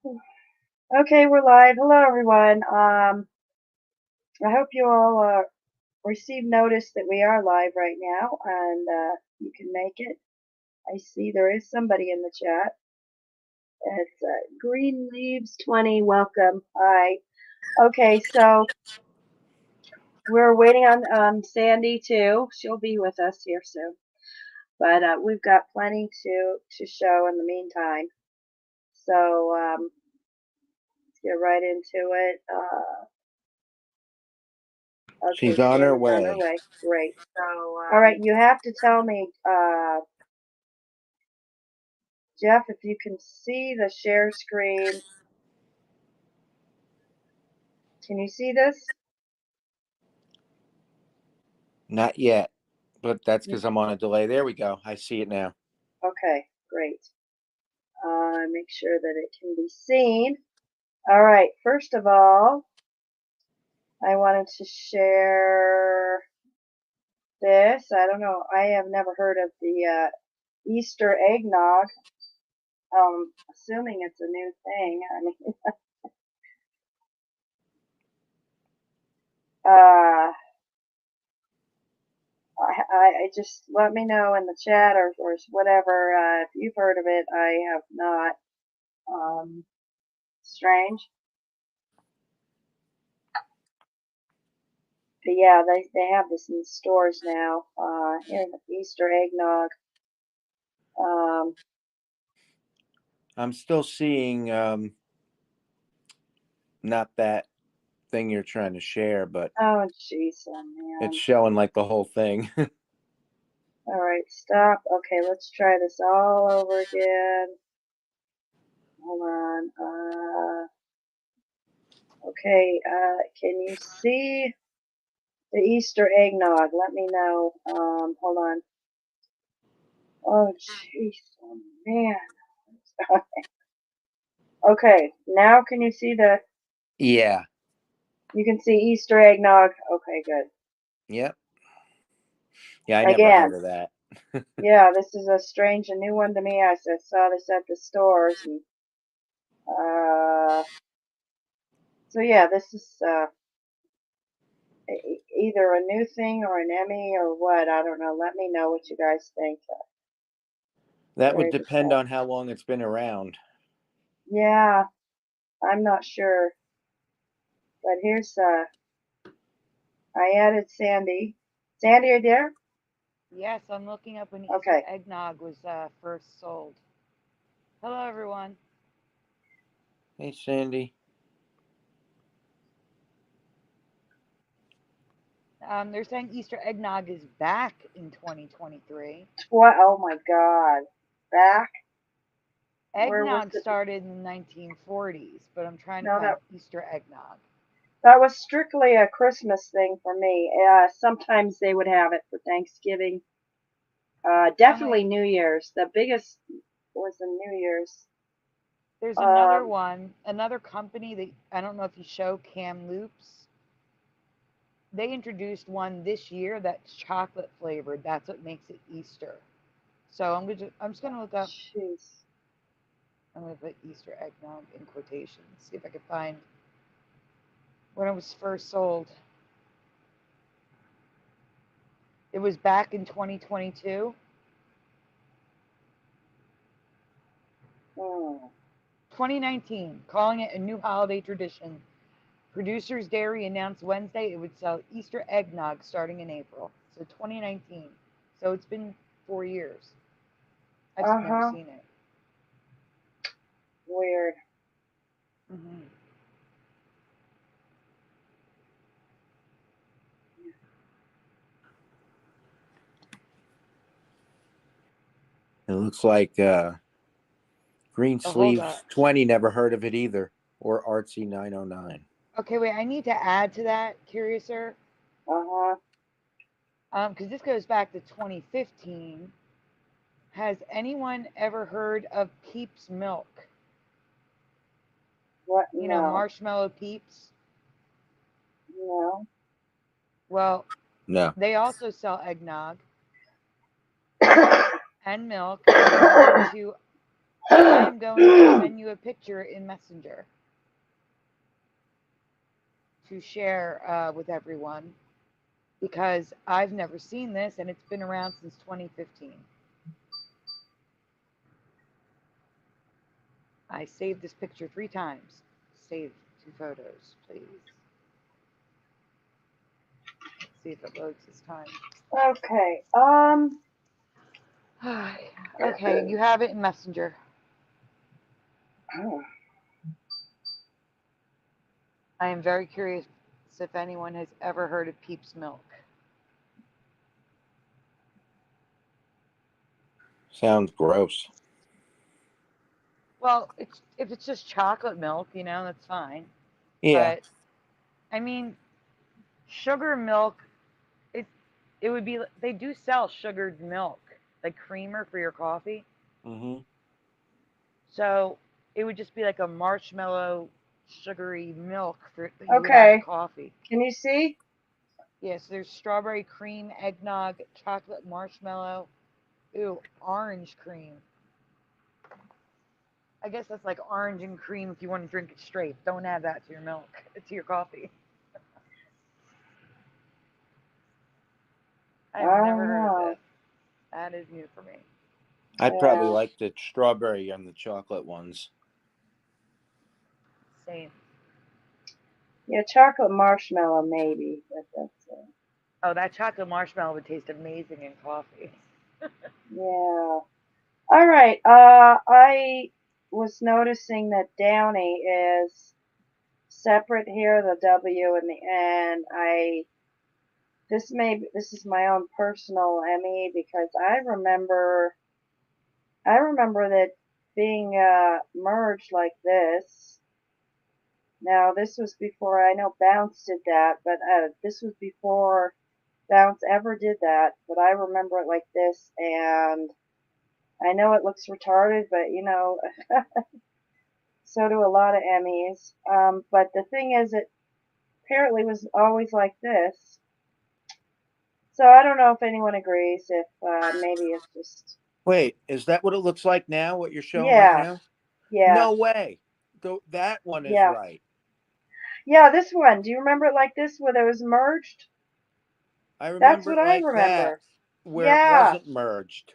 Okay, we're live. Hello, everyone. I hope you all received notice that we are live right now, and you can make it. I see there is somebody in the chat. It's Green Leaves 20. Welcome. Hi. Okay, so we're waiting on Sandy too. She'll be with us here soon, but we've got plenty to show in the meantime. So let's get right into it. Okay, She's on her Sandy's on her way. way. Great. All right, you have to tell me, Jeff, if you can see the share screen. Can you see this? Not yet, but that's because I'm on a delay. There we go. I see it now. Okay, great. Make sure that it can be seen. All right, first of all, I wanted to share this. I don't know. I have never heard of the Easter eggnog. Assuming it's a new thing. I mean, I just let me know in the chat or whatever if you've heard of it. I have not. Strange. But yeah, they have this in stores now. Here, the Easter eggnog. I'm still seeing not that thing you're trying to share, but Oh, jeez, oh man. it's showing like the whole thing. All right, stop. Okay, let's try this all over again. Hold on. Okay, can you see the Easter eggnog? Let me know. Hold on. Oh, jeez, oh man. Okay, now can you see the? Yeah. You can see Easter eggnog. Okay, good. Yep. Yeah, I never Again, heard of that. yeah, this is a strange, a new one to me. I saw this at the stores, and so yeah, this is either a new thing or an Emmy or what. I don't know. Let me know what you guys think. That would Very depend bizarre. on how long it's been around. Yeah, I'm not sure, but here's I added Sandy. Sandy, are you there? Yes, I'm looking up when Easter Okay. eggnog was first sold. Hello, everyone. Hey, Sandy. They're saying Easter eggnog is back in 2023. What? Oh my God. Back? Where was Eggnog it? started in the 1940s, but I'm trying to No, find Easter eggnog. that was strictly a Christmas thing for me. Sometimes they would have it for Thanksgiving. Definitely New Year's. The biggest was the New Year's. There's another Um, one, another company that I don't know if you show Kamloops. They introduced one this year that's chocolate flavored. That's what makes it Easter. So I'm just gonna look up. jeez. I'm gonna put Easter eggnog in quotations. See if I can find when it was first sold. It was back in 2022. Hmm. 2019, calling it a new holiday tradition. Producers Dairy announced Wednesday it would sell Easter eggnog starting in April. So 2019. So it's been 4 years. I've never Uh-huh. seen it. Weird. Mm-hmm. It looks like Green Oh, hold Sleeves up. 20 never heard of it either, or Artsy 909. Okay, wait. I need to add to that, Curiouser, Uh-huh. because this goes back to 2015. Has anyone ever heard of Peeps Milk? What? You know, No. marshmallow Peeps. No. Well, No. they also sell eggnog and milk, and they wanted to I am going to send you a picture in Messenger to share with everyone because I've never seen this and it's been around since 2015. I saved this picture 3 times. Save to photos, please. Let's see if it loads this time. Okay. Okay, you have it in Messenger. I am very curious if anyone has ever heard of Peeps Milk. Sounds gross. Well, if it's just chocolate milk, that's fine. Yeah. But I mean, sugar milk, it would be, they do sell sugared milk, like creamer for your coffee. Mm-hmm. So it would just be like a marshmallow sugary milk that you would add to Okay. coffee. Can you see? Yes, there's strawberry cream, eggnog, chocolate marshmallow. Ooh, orange cream. I guess that's like orange and cream if you want to drink it straight. Don't add that to your milk, to your coffee. I I've don't never heard of know. this. That is new for me. I'd probably Yeah. like the strawberry on the chocolate ones. Same. Yeah, chocolate marshmallow maybe, but that's it. Oh, that chocolate marshmallow would taste amazing in coffee. Yeah. All right. I was noticing that Downey is separate here, the W and the N. This is my own personal ME because I remember that being merged like this. Now this was before, I know Bounce did that, but this was before Bounce ever did that. But I remember it like this, and I know it looks retarded, but so do a lot of Emmys. But the thing is, it apparently was always like this. So I don't know if anyone agrees. If maybe it's just Wait, is that what it looks like now? What you're showing right yeah, now? yeah, No way. That one is yeah, right. yeah. This one. Do you remember it like this, where it was merged? I That's remember what it I like that, remember. where it Yeah, wasn't merged.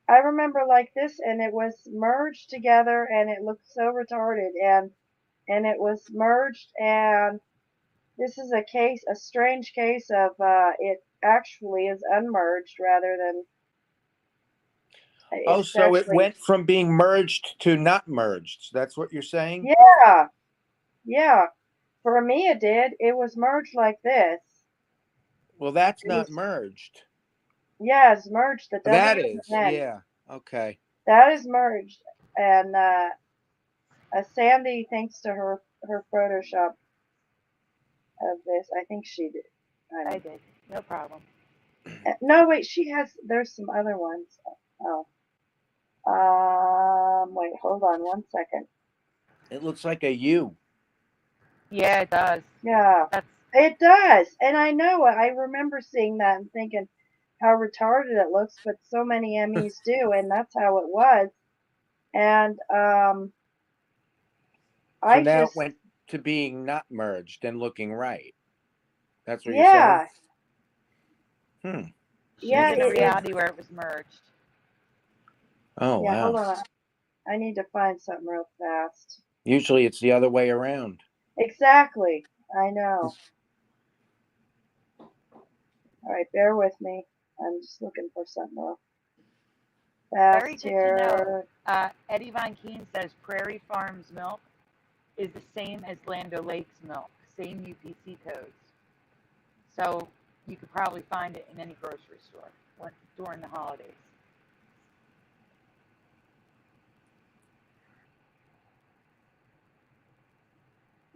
I remember like this, and it was merged together, and it looked so retarded, and it was merged, and this is a strange case of it actually is unmerged rather than Oh, it's so it actually went from being merged to not merged. That's what you're saying? yeah, yeah. For me, it did. It was merged like this. Well, that's It not was merged. yeah, it's merged. The That W and is, the N. yeah. Okay. That is merged, and Sandy, thanks to her Photoshop of this, I think she did. I I don't. did. No problem. No, wait, she has. There's some other ones. Oh, wait, hold on one second. It looks like a U. Yeah, it does. Yeah, That's it does, and I know it. I remember seeing that and thinking how retarded it looks, but so many Emmys do, and that's how it was. And So I now it just went to being not merged and looking right. That's what you're saying? yeah, Hmm. should have yeah, been a Interesting. reality where it was merged. Oh, yeah. wow. Hold on, I need to find something real fast. Usually it's the other way around. Exactly, I know. All right, bear with me. I'm just looking for something real Very fast good to know. here. Eddie Von Keen says Prairie Farms milk is the same as Land O'Lakes milk, same UPC codes. So you could probably find it in any grocery store during the holidays.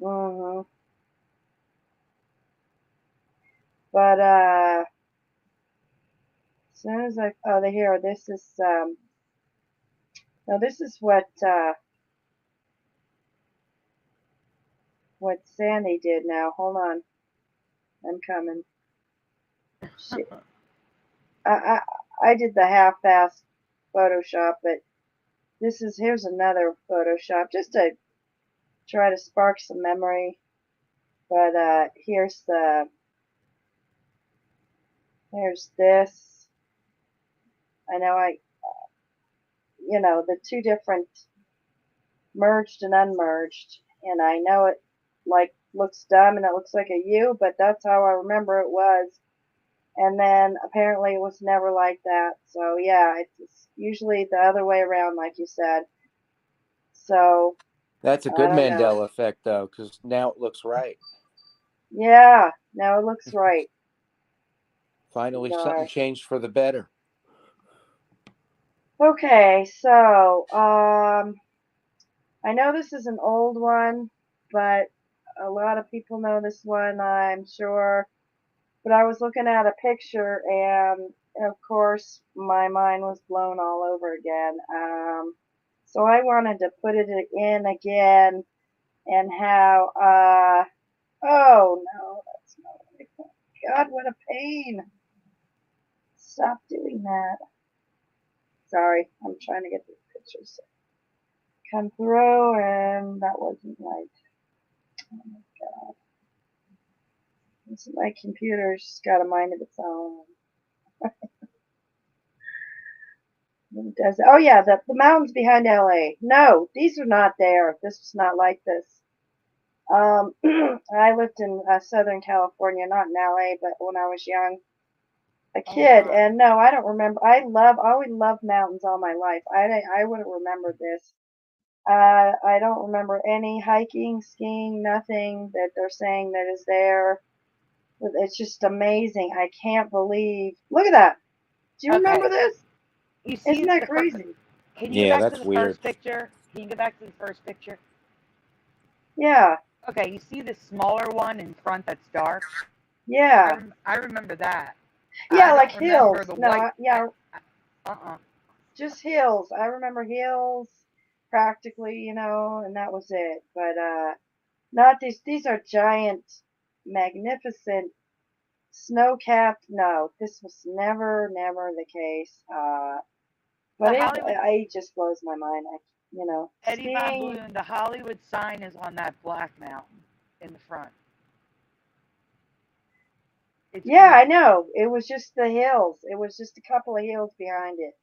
Mhm. But as soon as they here, this is no, this is what Sandy did. Now, hold on, I'm coming. She, I I I did the half-assed Photoshop, but here's another Photoshop just to try to spark some memory. But here's this. I know the two different merged and unmerged, and I know it like looks dumb and it looks like a U, but that's how I remember it was. And then apparently it was never like that. So yeah, it's usually the other way around, like you said. So That's a I good don't know. Mandela effect, though, because now it looks right. Yeah, now it looks right. Finally, something Gosh. changed for the better. Okay, so I know this is an old one, but a lot of people know this one, I'm sure. But I was looking at a picture, and of course, my mind was blown all over again. So I wanted to put it in again, and how, oh no, that's not what I thought. God, what a pain. Stop doing that. Sorry, I'm trying to get the pictures come through, and that wasn't right. Oh my God. My computer's got a mind of its own. It does. Oh yeah, the mountains behind LA. No, these are not there. This was not like this. I lived in Southern California, not in LA, but when I was young, a Oh kid, my. and no, I don't remember. I always loved mountains all my life. I wouldn't remember this. I don't remember any hiking, skiing, nothing that they're saying that is there. It's just amazing. I can't believe. Look at that. Do you remember Okay, this? you Isn't see that the first. crazy? Can you go Yeah, back to that's the weird. first picture? Can you go back to the first picture? Yeah. Okay, you see the smaller one in front that's dark? Yeah. I remember that. I Yeah, like don't remember hills. the No, white. yeah, Uh-uh. just hills. I remember hills practically, and that was it. But not these. These are giant, magnificent, snow-capped. No, this was never the case. But The Hollywood it just blows my mind. Eddie Von Skiing. Bloom, the Hollywood sign is on that black mountain in the front. It's Yeah, I green. know. It was just the hills. It was just a couple of hills behind it.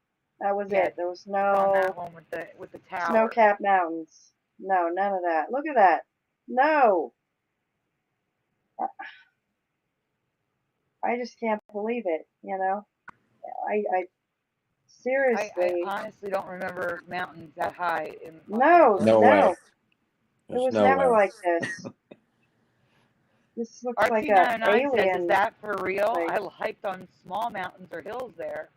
That was Yeah, it. There was it's on that no one with the tower. snow-capped mountains. No, none of that. Look at that. No. I just can't believe it. I I seriously, honestly don't remember mountains that high in Los no, Angeles. No way. no. It There's was no never way. like this. This looks like a RT909 says, "Is alien that for real? place. I hiked on small mountains or hills there.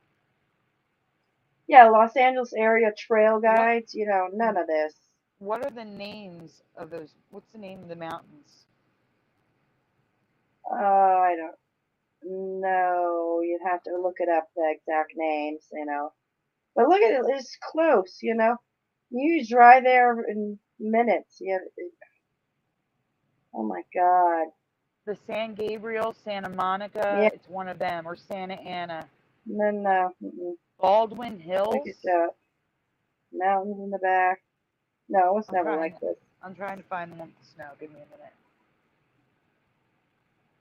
Yeah, Los Angeles area trail What guides, none of this. what are the names of those? What's the name of the mountains?" I don't know. You'd have to look it up, the exact names. But look at it, it's close. You drive there in minutes. Oh my God. The San Gabriel, Santa Yeah, Monica, it's one of them, or Santa Ana. no. Baldwin Look Hills. at that. Mountains in the back. No, it was I'm never trying. like this. I'm trying to find the one with the snow. Give me a minute.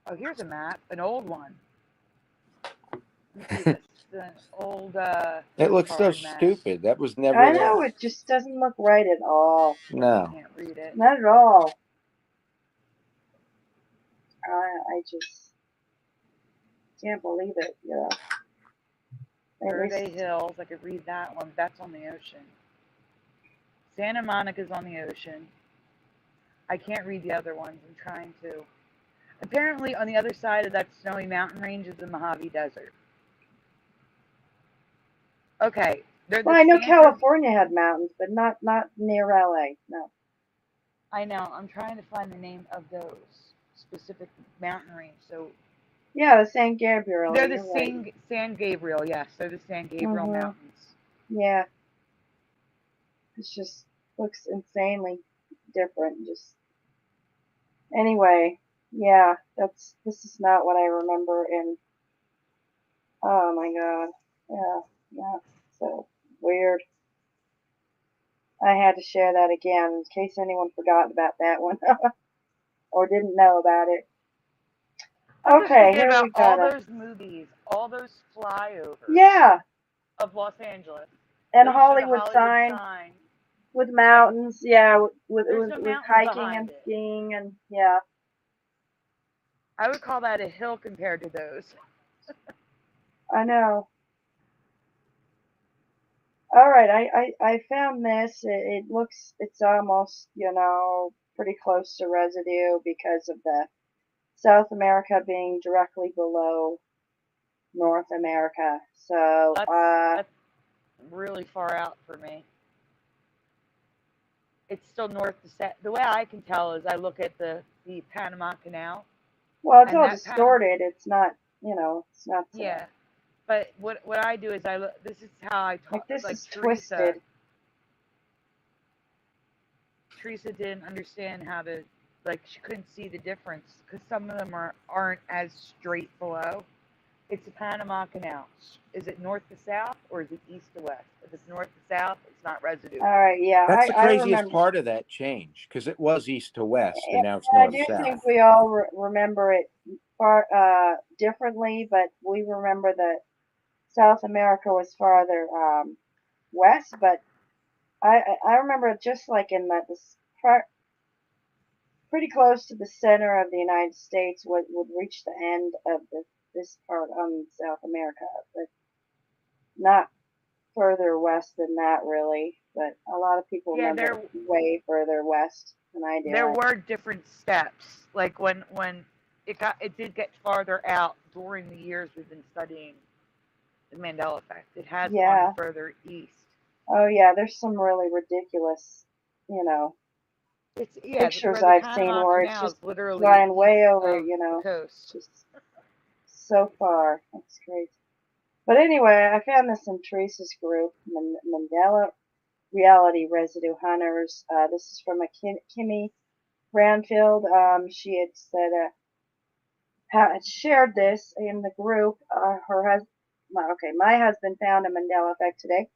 Oh, here's a map, an old one. Let me see this. An old It looks so postcard map. stupid. That was never I there. know, it just doesn't look right at all. I No. can't read it. Not at all. I just can't believe it. At Verde least, Hills. I could read that one. That's on the ocean. Santa Monica's on the ocean. I can't read the other ones. I'm trying to. Apparently, on the other side of that snowy mountain range is the Mojave Desert. Okay, they're the well, I know Stanford. California had mountains, but not near LA. No. I know. I'm trying to find the name of those specific mountain range. So Yeah, the San Gabriel. they're the You're right. San Gabriel. Yes, they're the San Gabriel Mhm. Mountains. Yeah. It just looks insanely different. Just anyway. Yeah. This is not what I remember. And oh my God. Yeah. Yeah. So weird. I had to share that again in case anyone forgot about that one or didn't know about it. I'm just Okay, thinking here about we all got a those movies, all those flyovers yeah, of Los Angeles. and That show the Hollywood Hollywood sign sign. with mountains. Yeah, There's no with mountains hiking behind and it. skiing and yeah. I would call that a hill compared to those. I know. All right, I found this. It looks, it's almost, pretty close to residue because of the South America being directly below North America. So, That's really far out for me. It's still north to south. The way I can tell is I look at the Panama Canal, well, it's and all that Panama. distorted. It's not, it's not, Yeah, but what I do is I look. This is how I like talk. this Like is Teresa. twisted. Teresa didn't understand how to, like, she couldn't see the difference because some of them aren't as straight below. It's the Panama Canal. Is it north to south or is it east to west? If it's north to south, it's not residue. All right, yeah, That's the I craziest remember. part of that change, because it was east to west, and And now it's I north do south. think we all remember it far differently, but we remember that South America was farther west. But I remember it just like in that this pretty close to the center of the United States would reach the end of this part on South America, but not further west than that really. But a lot of people Yeah, remember it way further west than I there do. were different steps. Like when it did get farther out during the years we've been studying the Mandela Effect. It has gone Yeah. further east. Oh yeah, there's some really ridiculous, you know, It's where pictures the I've seen Panama where it's Canal is just literally flying east way over, of the coast. just so far. That's crazy. But anyway, I found this in Teresa's group, Mandela Reality Residue Hunters. This is from a Kimmy Branfield. She had said, had shared this in the group. Her husband, my husband found a Mandela Effect today.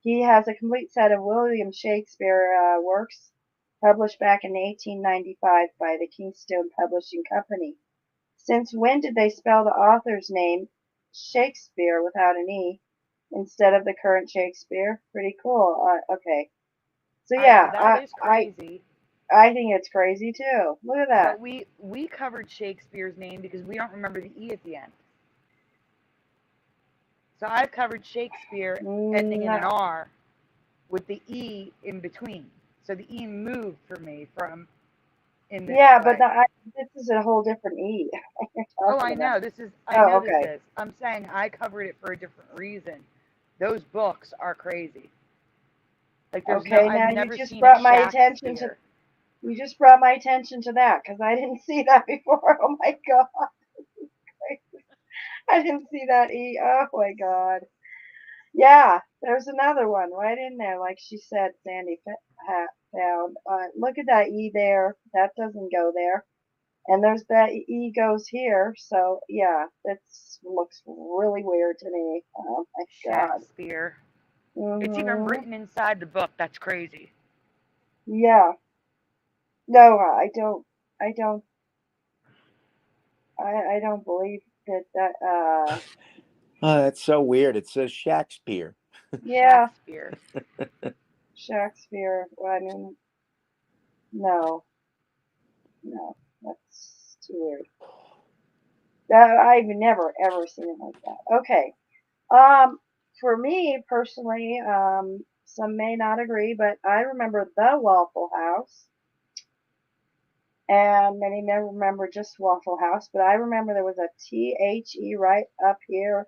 He has a complete set of William Shakespeare works published back in 1895 by the Keystone Publishing Company. Since when did they spell the author's name Shakespeare without an E instead of the current Shakespeare? Pretty cool. Okay. So I know yeah, that is crazy. I think it's crazy too. Look at that. But we covered Shakespeare's name because we don't remember the E at the end. So I've covered Shakespeare ending in an No. R with the E in between. So the E moved for me from in this Yeah, but way. this is a whole different E. You're Oh, talking I about. know. I Oh, know this okay. is. I'm saying I covered it for a different reason. Those books are crazy. Like Okay, I've now you never just seen a brought my attention to Shakespeare. you just brought my attention to that because I didn't see that before. Oh my god, I didn't see that E. Oh my god. Yeah, there's another one right in there, like she said. Sandy found. Look at that E there. That doesn't go there, and there's that E goes here. So yeah, that looks really weird to me. Oh my god. Shakespeare. It's even Mhm. written inside the book. That's crazy. Yeah. No, I don't. I don't. I don't believe that. Oh, that's so weird. It says Shakespeare. Yeah, Shakespeare. Shakespeare. Well, I mean, no, no, that's too weird. I've never ever seen it like that. Okay. Um, for me personally, some may not agree, but I remember the Waffle House, and many may remember just Waffle House, but I remember there was a THE right up here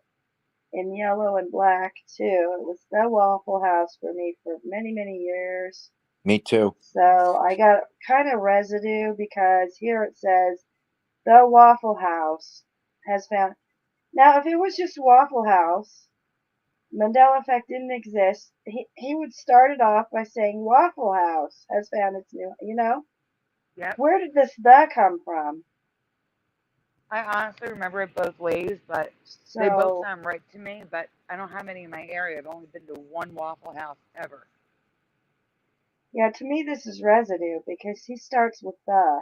in yellow and black too. It was the Waffle House for me for many, many years. Me too. So I got kind of residue because here it says the Waffle House has found. Now, if it was just Waffle House, Mandela Effect didn't exist. He would start it off by saying Waffle House has found its new. Yep. Where did this the come from? I honestly remember it both ways, but they both So, sound right to me. But I don't have any in my area. I've only been to one Waffle House ever. Yeah, to me this is residue because he starts with the,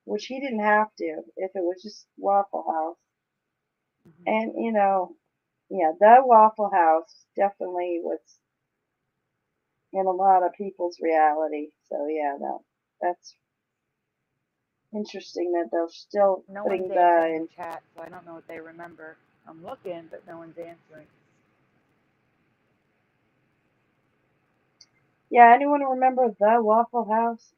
which he didn't have to if it was just Waffle House. Mhm. And yeah, the Waffle House definitely was in a lot of people's reality. So yeah, that's interesting that they're still No one's putting the answering the in. chat, so I don't know what they remember. I'm looking, but no one's answering. Yeah, anyone remember the Waffle House?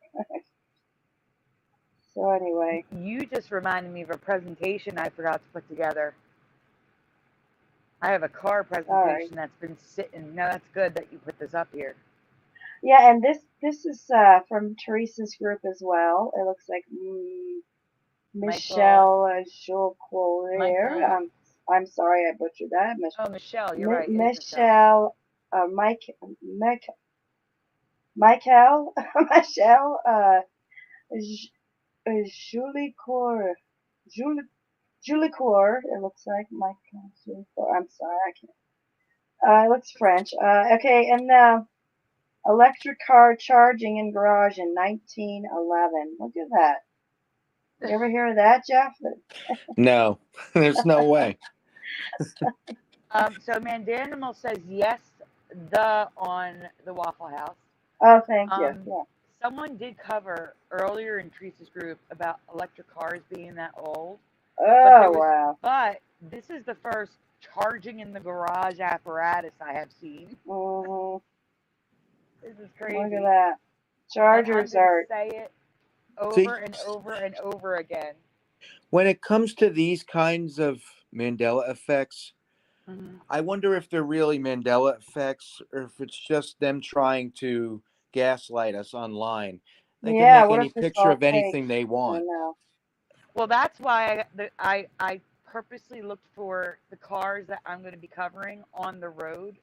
So anyway, You just reminded me of a presentation I forgot to put together. I have a car all right. presentation that's been sitting. No, that's good that you put this up here. Yeah, and this is from Teresa's group as well. It looks like Michael, Michelle Collier. Michael. I'm sorry I butchered that. Oh, Michelle, you're right. It is Michelle. Michelle, Michael, Michelle, Julie Core, Julie, Julie Core. It looks like Michael Julie Core. I'm sorry, I can't. It looks French. Okay, and electric car charging in garage in 1911. Look at that. You ever hear of that, Jeff? No, there's no way. So Mandanimal says yes, the on the Waffle House. Oh, thank you. Um, Yeah. Someone did cover earlier in Teresa's group about electric cars being that old, Oh, wow. but this is the first charging in the garage apparatus I have seen. hmm This is Look crazy. at that. And I'm Chargers going to are. say it See, over and over and over again. when it comes to these kinds of Mandela effects, Mm-hmm. I wonder if they're really Mandela effects or if it's just them trying to gaslight us online. They can Yeah, make what any if this picture all of fake? anything they I want. don't know. Well, that's why I purposely looked for the cars that I'm going to be covering on the road.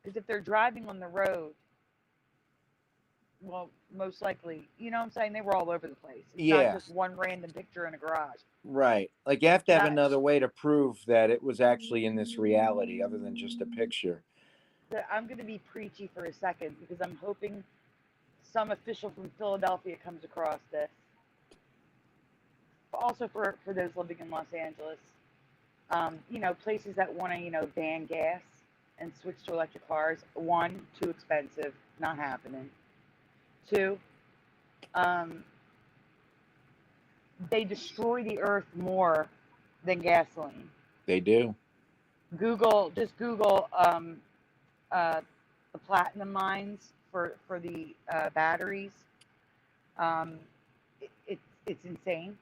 Because if they're driving on the road, well, most likely, you know what I'm saying? They were all over the place. It's not Yeah, just one random picture in a garage. right. Like you have to have That, another way to prove that it was actually in this reality other than just a picture. that I'm going to be preachy for a second because I'm hoping some official from Philadelphia comes across this. Also for those living in Los Angeles, places that want to, ban gas and switch to electric cars. One, too expensive, not happening. Two, um, they destroy the earth more than gasoline. They do. Just Google the platinum mines for the batteries. Um, it's insane.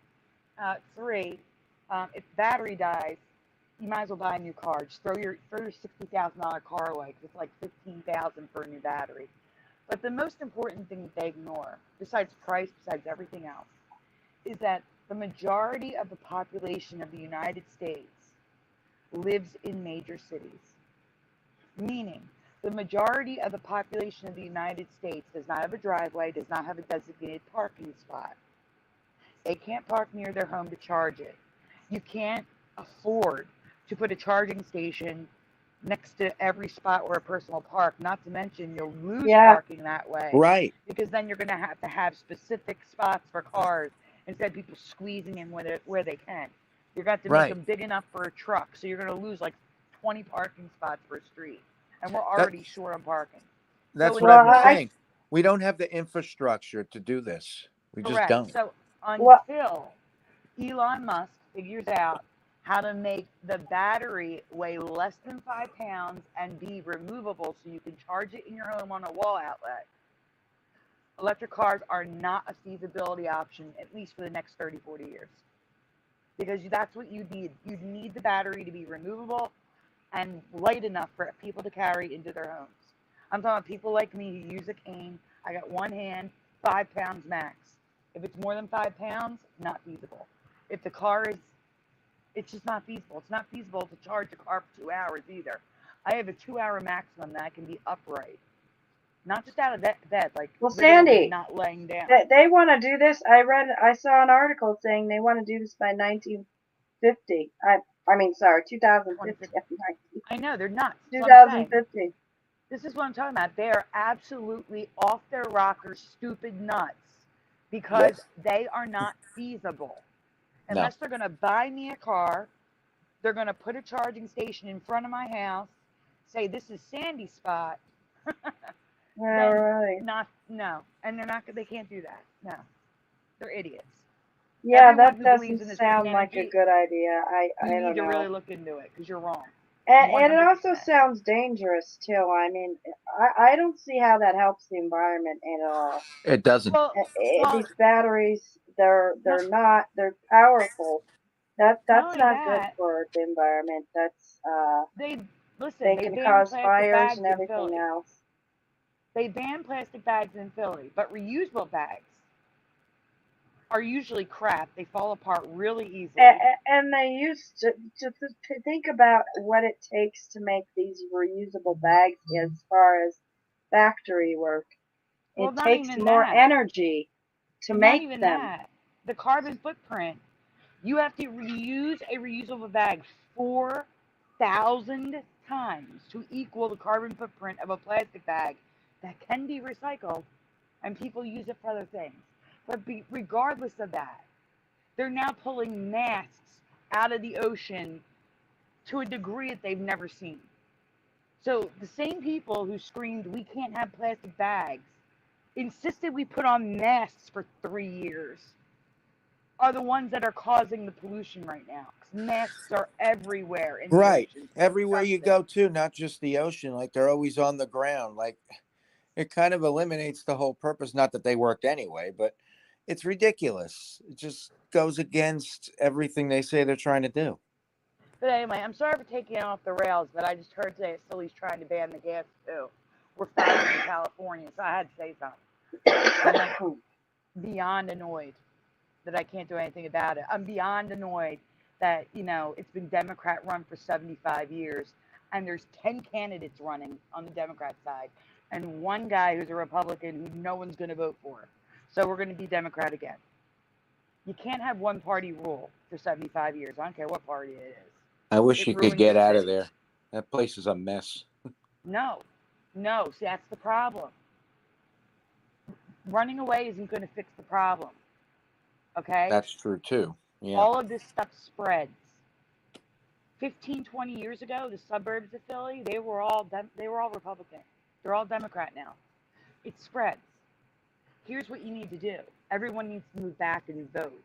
Three, if the battery dies, you might as well buy a new car. Just throw your $60,000 car away because it's like $15,000 for a new battery. But the most important thing that they ignore, besides price, besides everything else, is that the majority of the population of the United States lives in major cities. Meaning, the majority of the population of the United States does not have a driveway, does not have a designated parking spot. They can't park near their home to charge it. You can't afford to put a charging station next to every spot where a person will park, not to mention you'll lose Yeah. parking that way. Right. Because then you're going to have specific spots for cars instead of people squeezing in where they can. You're going to make Right. them big enough for a truck, so you're going to lose like 20 parking spots per street. And we're That, already short on parking. that's So what I've been Well, saying. We don't have the infrastructure to do this. We just correct. don't. So well, until Elon Musk figures out how to make the battery weigh less than 5 pounds and be removable so you can charge it in your home on a wall outlet, electric cars are not a feasibility option, at least for the next 30, 40 years. Because that's what you need. You need the battery to be removable and light enough for people to carry into their homes. I'm talking about people like me who use a cane. I got one hand, 5 pounds max. If it's more than 5 pounds, not feasible. If the car is, it's just not feasible. It's not feasible to charge a car for 2 hours either. I have a 2 hour maximum that I can be upright, not just out of bed, like well, literally Sandy, not laying down. they want to do this. I saw an article saying they want to do this by 1950. I mean, sorry, 2050. I know they're nuts. 2050. This is what I'm talking about. They are absolutely off their rocker, stupid nuts, because they are not feasible. No. Unless they're going to buy me a car, they're going to put a charging station in front of my house, say this is Sandy Spot. All Then right. no, and they can't do that. No, they're idiots. Yeah, Everyone that who believes doesn't in this green sound like a energy, good idea. I you need don't to really know. look into it because you're wrong. And it also 100%. sounds dangerous too. I mean, I don't see how that helps the environment at all. It doesn't. Well, These batteries, they're powerful. That's not only not good that, for the environment. That's they they they can banned cause plastic fires and bags in everything Philly. else. They banned plastic bags in Philly, but reusable bags are usually crap. They fall apart really easily. And they used to think about what it takes to make these reusable bags as far as factory work. Well, It not takes even more that. energy to Not make even them. that. The carbon footprint. You have to reuse a reusable bag 4,000 times to equal the carbon footprint of a plastic bag that can be recycled, and people use it for other things. But regardless of that, they're now pulling masks out of the ocean to a degree that they've never seen. So the same people who screamed, we can't have plastic bags, insisted we put on masks for 3 years, are the ones that are causing the pollution right now. 'Cause masks are everywhere in the Right. ocean. Everywhere you Disgusting. go to, not just the ocean, like they're always on the ground. Like it kind of eliminates the whole purpose. Not that they worked anyway, but it's ridiculous. It just goes against everything they say they're trying to do. But anyway, I'm sorry for taking it off the rails, but I just heard today Silly's trying to ban the gas too. We're following in California, so I had to say something. I'm like beyond annoyed that I can't do anything about it. I'm beyond annoyed that, it's been Democrat run for 75 years and there's 10 candidates running on the Democrat side and one guy who's a Republican who no one's going to vote for. So we're going to be Democrat again. You can't have one party rule for 75 years. I don't care what party it is. I wish It you could ruined get your out of city. there. That place is a mess. No. See, that's the problem. Running away isn't going to fix the problem. Okay? That's true too. Yeah. All of this stuff spreads. 15, 20 years ago, the suburbs of Philly, they were all Republican. They're all Democrat now. It spreads. Here's what you need to do. Everyone needs to move back and vote.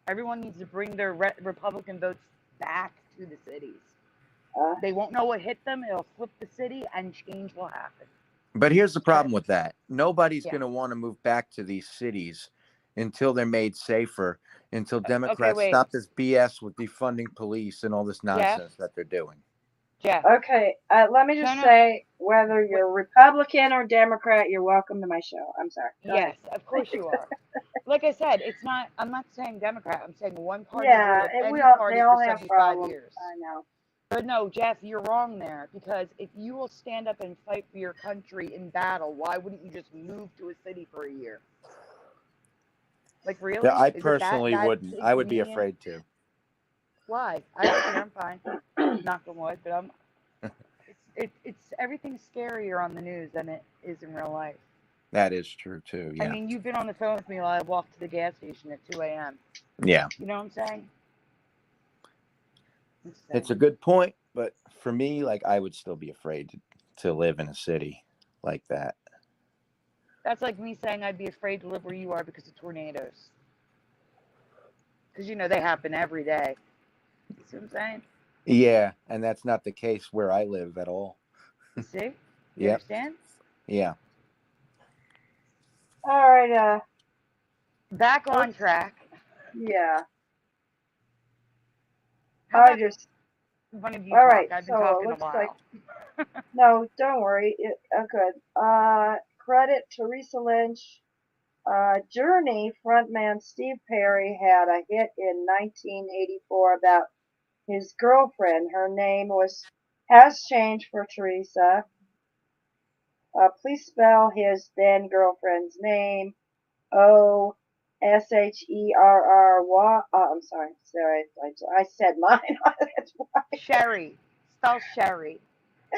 Everyone needs to bring their Republican votes back to the cities. They won't know what hit them. It'll flip the city and change will happen. But here's the problem with that. Nobody's Yeah. going to want to move back to these cities until they're made safer, until Democrats stop this BS with defunding police and all this nonsense that they're doing. Jeff. Okay, let me just say, whether you're Republican or Democrat, you're welcome to my show. I'm sorry. Go ahead. Of course you are. Like I said, I'm not saying Democrat. I'm saying one party Yeah, rule they any party all for have 75 problems. years. I know. But no, Jeff, you're wrong there, because if you will stand up and fight for your country in battle, why wouldn't you just move to a city for a year? Like, really? Yeah, I Is it personally that wouldn't. I would be afraid to. Why? I'm fine. Knock on wood, but it's everything's scarier on the news than it is in real life. That is true too. Yeah. I mean, you've been on the phone with me while I walked to the gas station at 2 a.m. Yeah. You know what I'm saying? It's a good point, but for me, like, I would still be afraid to live in a city like that. That's like me saying I'd be afraid to live where you are because of tornadoes. Because, they happen every day. You see what I'm saying? Yeah, and that's not the case where I live at all. You see? You understand? Yeah. All right. Back on track. Yeah. How about one of you all talk? right. I've been So talking it a looks while. like no, don't worry. Good. Credit Teresa Lynch. Journey frontman Steve Perry had a hit in 1984 about his girlfriend. Her name has changed for Teresa. Please spell his then girlfriend's name. Osherry. I'm sorry. I said mine. That's why. Sherry. Spell Sherry.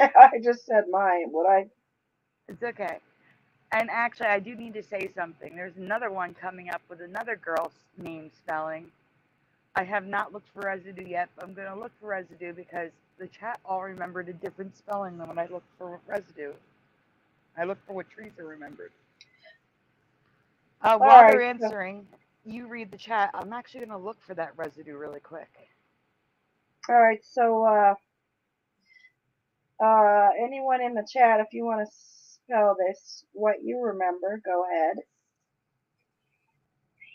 I just said mine. What I? It's okay. And actually, I do need to say something. There's another one coming up with another girl's name spelling. I have not looked for residue yet, but I'm going to look for residue because the chat all remembered a different spelling than when I looked for residue. I looked for what Teresa remembered. All While right. they're answering, you read the chat. I'm actually going to look for that residue really quick. All right. So, anyone in the chat, if you want to spell this, what you remember, go ahead.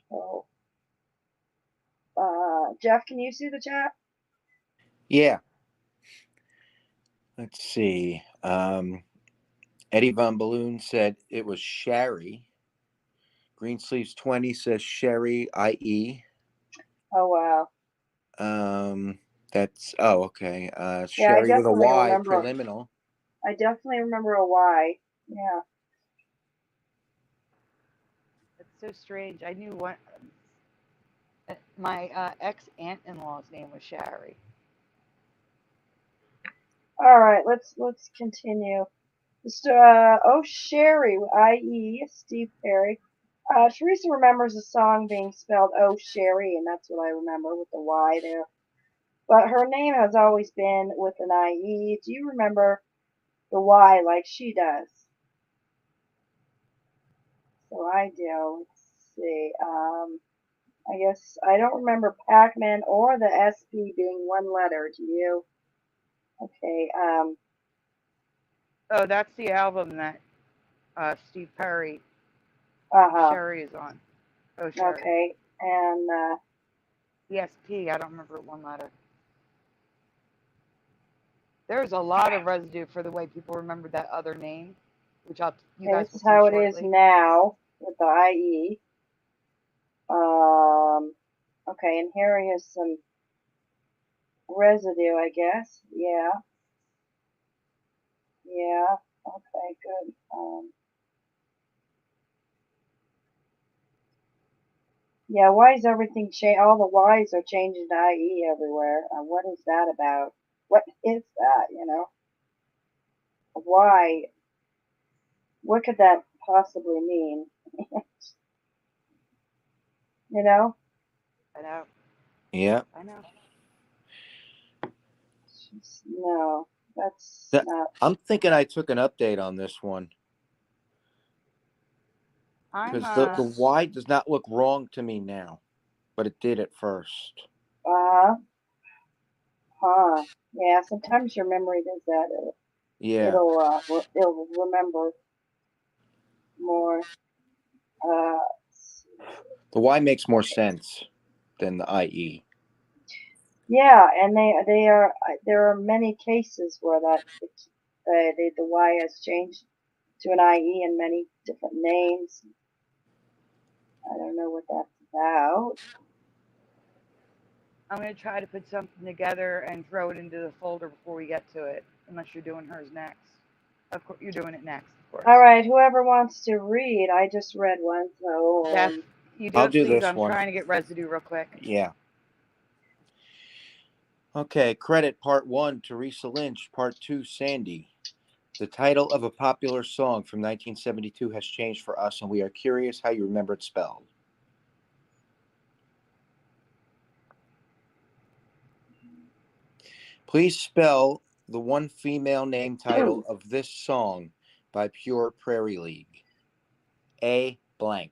So, Jeff, can you see the chat? Yeah. Let's see. Eddie Von Balloon said it was Sherry. Greensleeves 20 says Sherry, IE. Oh wow. That's okay. Yeah, I Sherry with a definitely Y, remember. preliminal. I definitely remember a Y. Yeah. It's so strange. I knew what my ex-aunt-in-law's name was Sherry. All right. Let's continue. Oh Sherry, i.e. Steve Perry. Teresa remembers the song being spelled Oh Sherry, and that's what I remember with the Y there. But her name has always been with an IE. Do you remember the Y like she does? So I do. Let's see. I guess I don't remember Pac-Man or the SP being one letter. Do you? Okay. Oh, that's the album that Steve Perry, Uh-huh. Sherry is on. Oh, Sherry. Okay. And ESP, I don't remember one letter. There's a lot of residue for the way people remember that other name, which you guys this will is see how it is shortly. now with the IE. Okay, and here is some residue, I guess. Yeah. Yeah. Okay, good. Yeah, why is everything change? All the Y's are changing to IE everywhere. What is that about? What is that, Why? What could that possibly mean? You know? I know. Yeah. I know. No, that's not. I'm thinking I took an update on this one I'm because the Y does not look wrong to me now, but it did at first. Uh, huh. Yeah, sometimes your memory does that. Yeah. It'll remember more. Uh, The Y makes more sense than the IE. yeah, and they are there are many cases where the Y has changed to an IE in many different names. I don't know what that's about. I'm going to try to put something together and throw it into the folder before we get to it, unless you're doing hers next. Of course, you're doing it next, of course. All right, whoever wants to read, I just read one, so Jeff, you do I'll it, do please. this I'm one. trying to get residue real quick. Yeah. Okay, credit part 1, Teresa Lynch. Part 2, Sandy. The title of a popular song from 1972 has changed for us, and we are curious how you remember it spelled. Please spell the one female name title of this song by Pure Prairie League. A blank.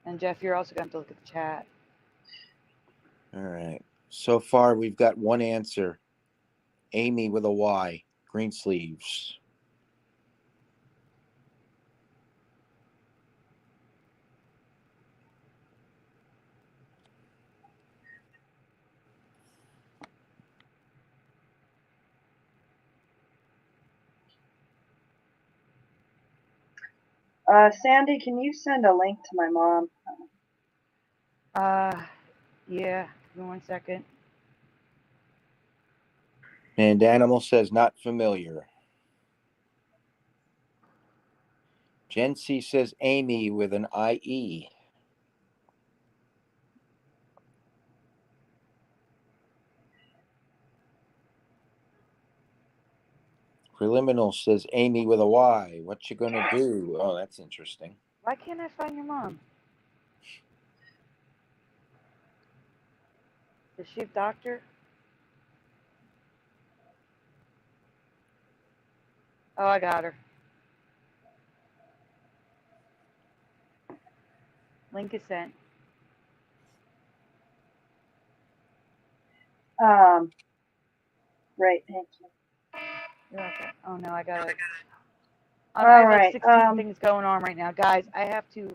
And Jeff, you're also going to look at the chat. All right. So far, we've got one answer. Amy with a Y. Greensleeves. Sandy, can you send a link to my mom? Yeah. Give me 1 second. And Animal says not familiar. Gen C says Amy with an IE. Preliminal says Amy with a Y. What you gonna do? Oh, that's interesting. Why can't I find your mom? Is she a doctor? Oh, I got her. Link is sent. Right, thank you. You're welcome. Oh no, I got it. I All have like right. 16 things going on right now, guys. I have to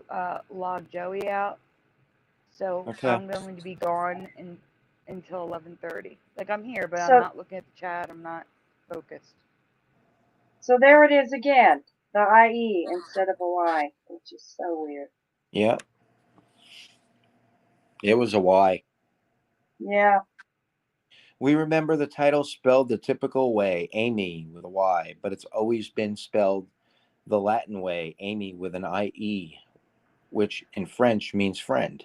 log Joey out, so Okay. I'm going to be gone until 11:30. Like I'm here, but I'm So, not looking at the chat. I'm not focused. so there it is again. The IE instead of a Y, which is so weird. Yeah. It was a Y. Yeah. We remember the title spelled the typical way, Amy with a Y, but it's always been spelled the Latin way, Amy with an IE, which in French means friend.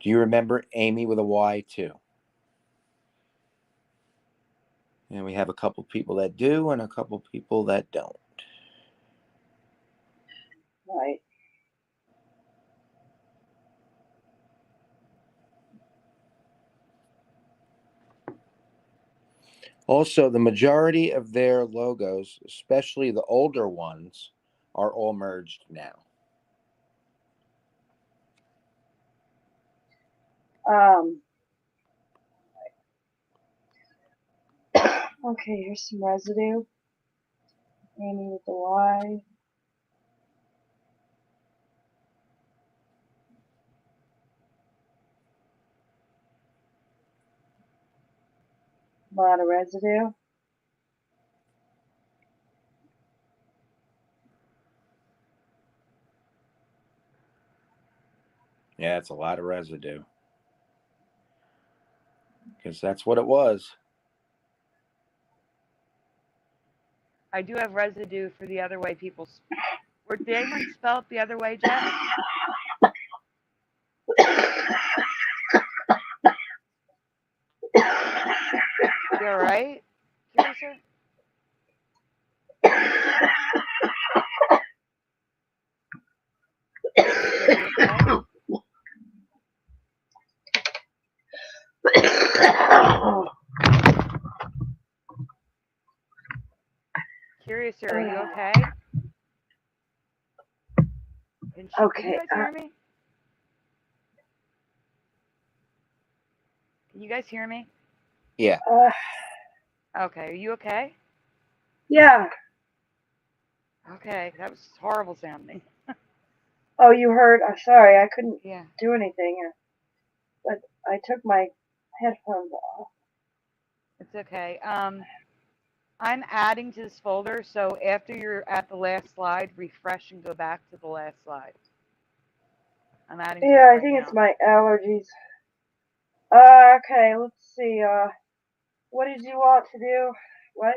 Do you remember Amy with a Y too? And we have a couple people that do and a couple people that don't. Right. Also, the majority of their logos, especially the older ones, are all merged now. Okay, here's some residue. Amy with the Y. A lot of residue. Yeah, it's a lot of residue. Because that's what it was. I do have residue for the other way people. Did anyone spell it the other way, Jeff? You all right, Curiouser? Okay? Curiouser, are you okay? Okay. Can you guys hear me? Can you guys hear me? Yeah. Okay, are you okay? Yeah. Okay, that was horrible sounding. Oh, you heard? I'm sorry, I couldn't Yeah. do anything, but I took my headphones off. It's okay. I'm adding to this folder, so after you're at the last slide, refresh and go back to the last slide. I'm adding to it Yeah, right I think now. it's my allergies. Okay, let's see. What did you want to do? What?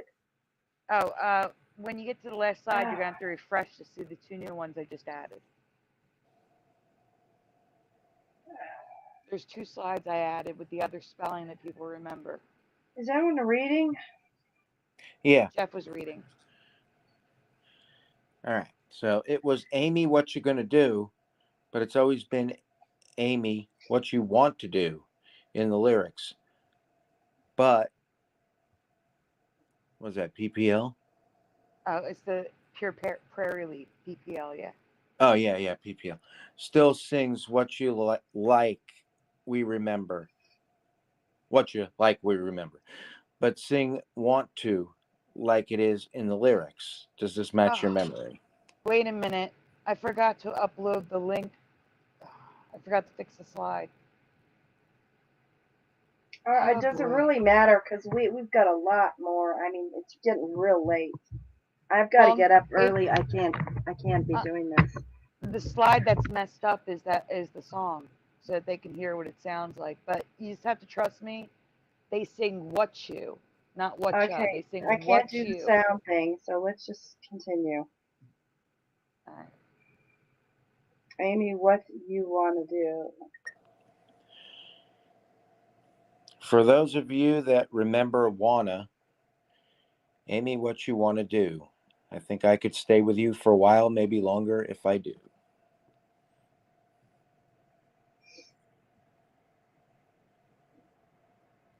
Oh, when you get to the last slide, you're going to have to refresh to see the 2 new ones I just added. There's 2 slides I added with the other spelling that people remember. Is anyone reading? Yeah. Jeff was reading. All right. So it was Amy, what you gonna do, but it's always been Amy, what you want to do in the lyrics. But was that PPL? Oh, it's the Pure Prairie Leaf, PPL, yeah. Oh yeah, PPL. Still sings what you like, we remember. What you like, we remember. But sing want to like it is in the lyrics. Does this match your memory? Wait a minute. I forgot to upload the link. I forgot to fix the slide. It doesn't really matter because we've got a lot more. I mean, it's getting real late. I've got to get up early. I can't be doing this. The slide that's messed up is the song, so that they can hear what it sounds like. But you just have to trust me. They sing what you, not what ya. They sing I can't what do the you. sound thing, so let's just continue. All right. Amy, what you want to do? For those of you that remember wanna, Amy, what you want to do? I think I could stay with you for a while, maybe longer if I do.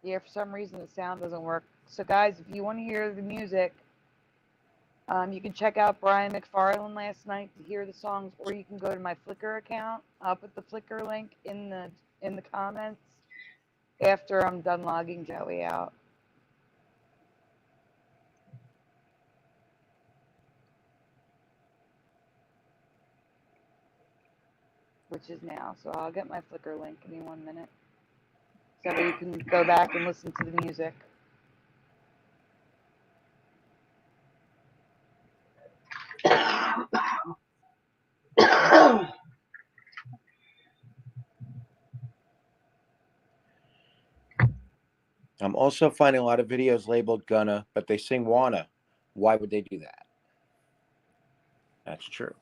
Yeah, for some reason the sound doesn't work. So guys, if you want to hear the music, you can check out Brian McFarlane last night to hear the songs, or you can go to my Flickr account. I'll put the Flickr link in the comments after I'm done logging Joey out. Which is now. So I'll get my Flickr link. Give me 1 minute. So that you can go back and listen to the music. I'm also finding a lot of videos labeled gonna, but they sing wanna. Why would they do that? That's true.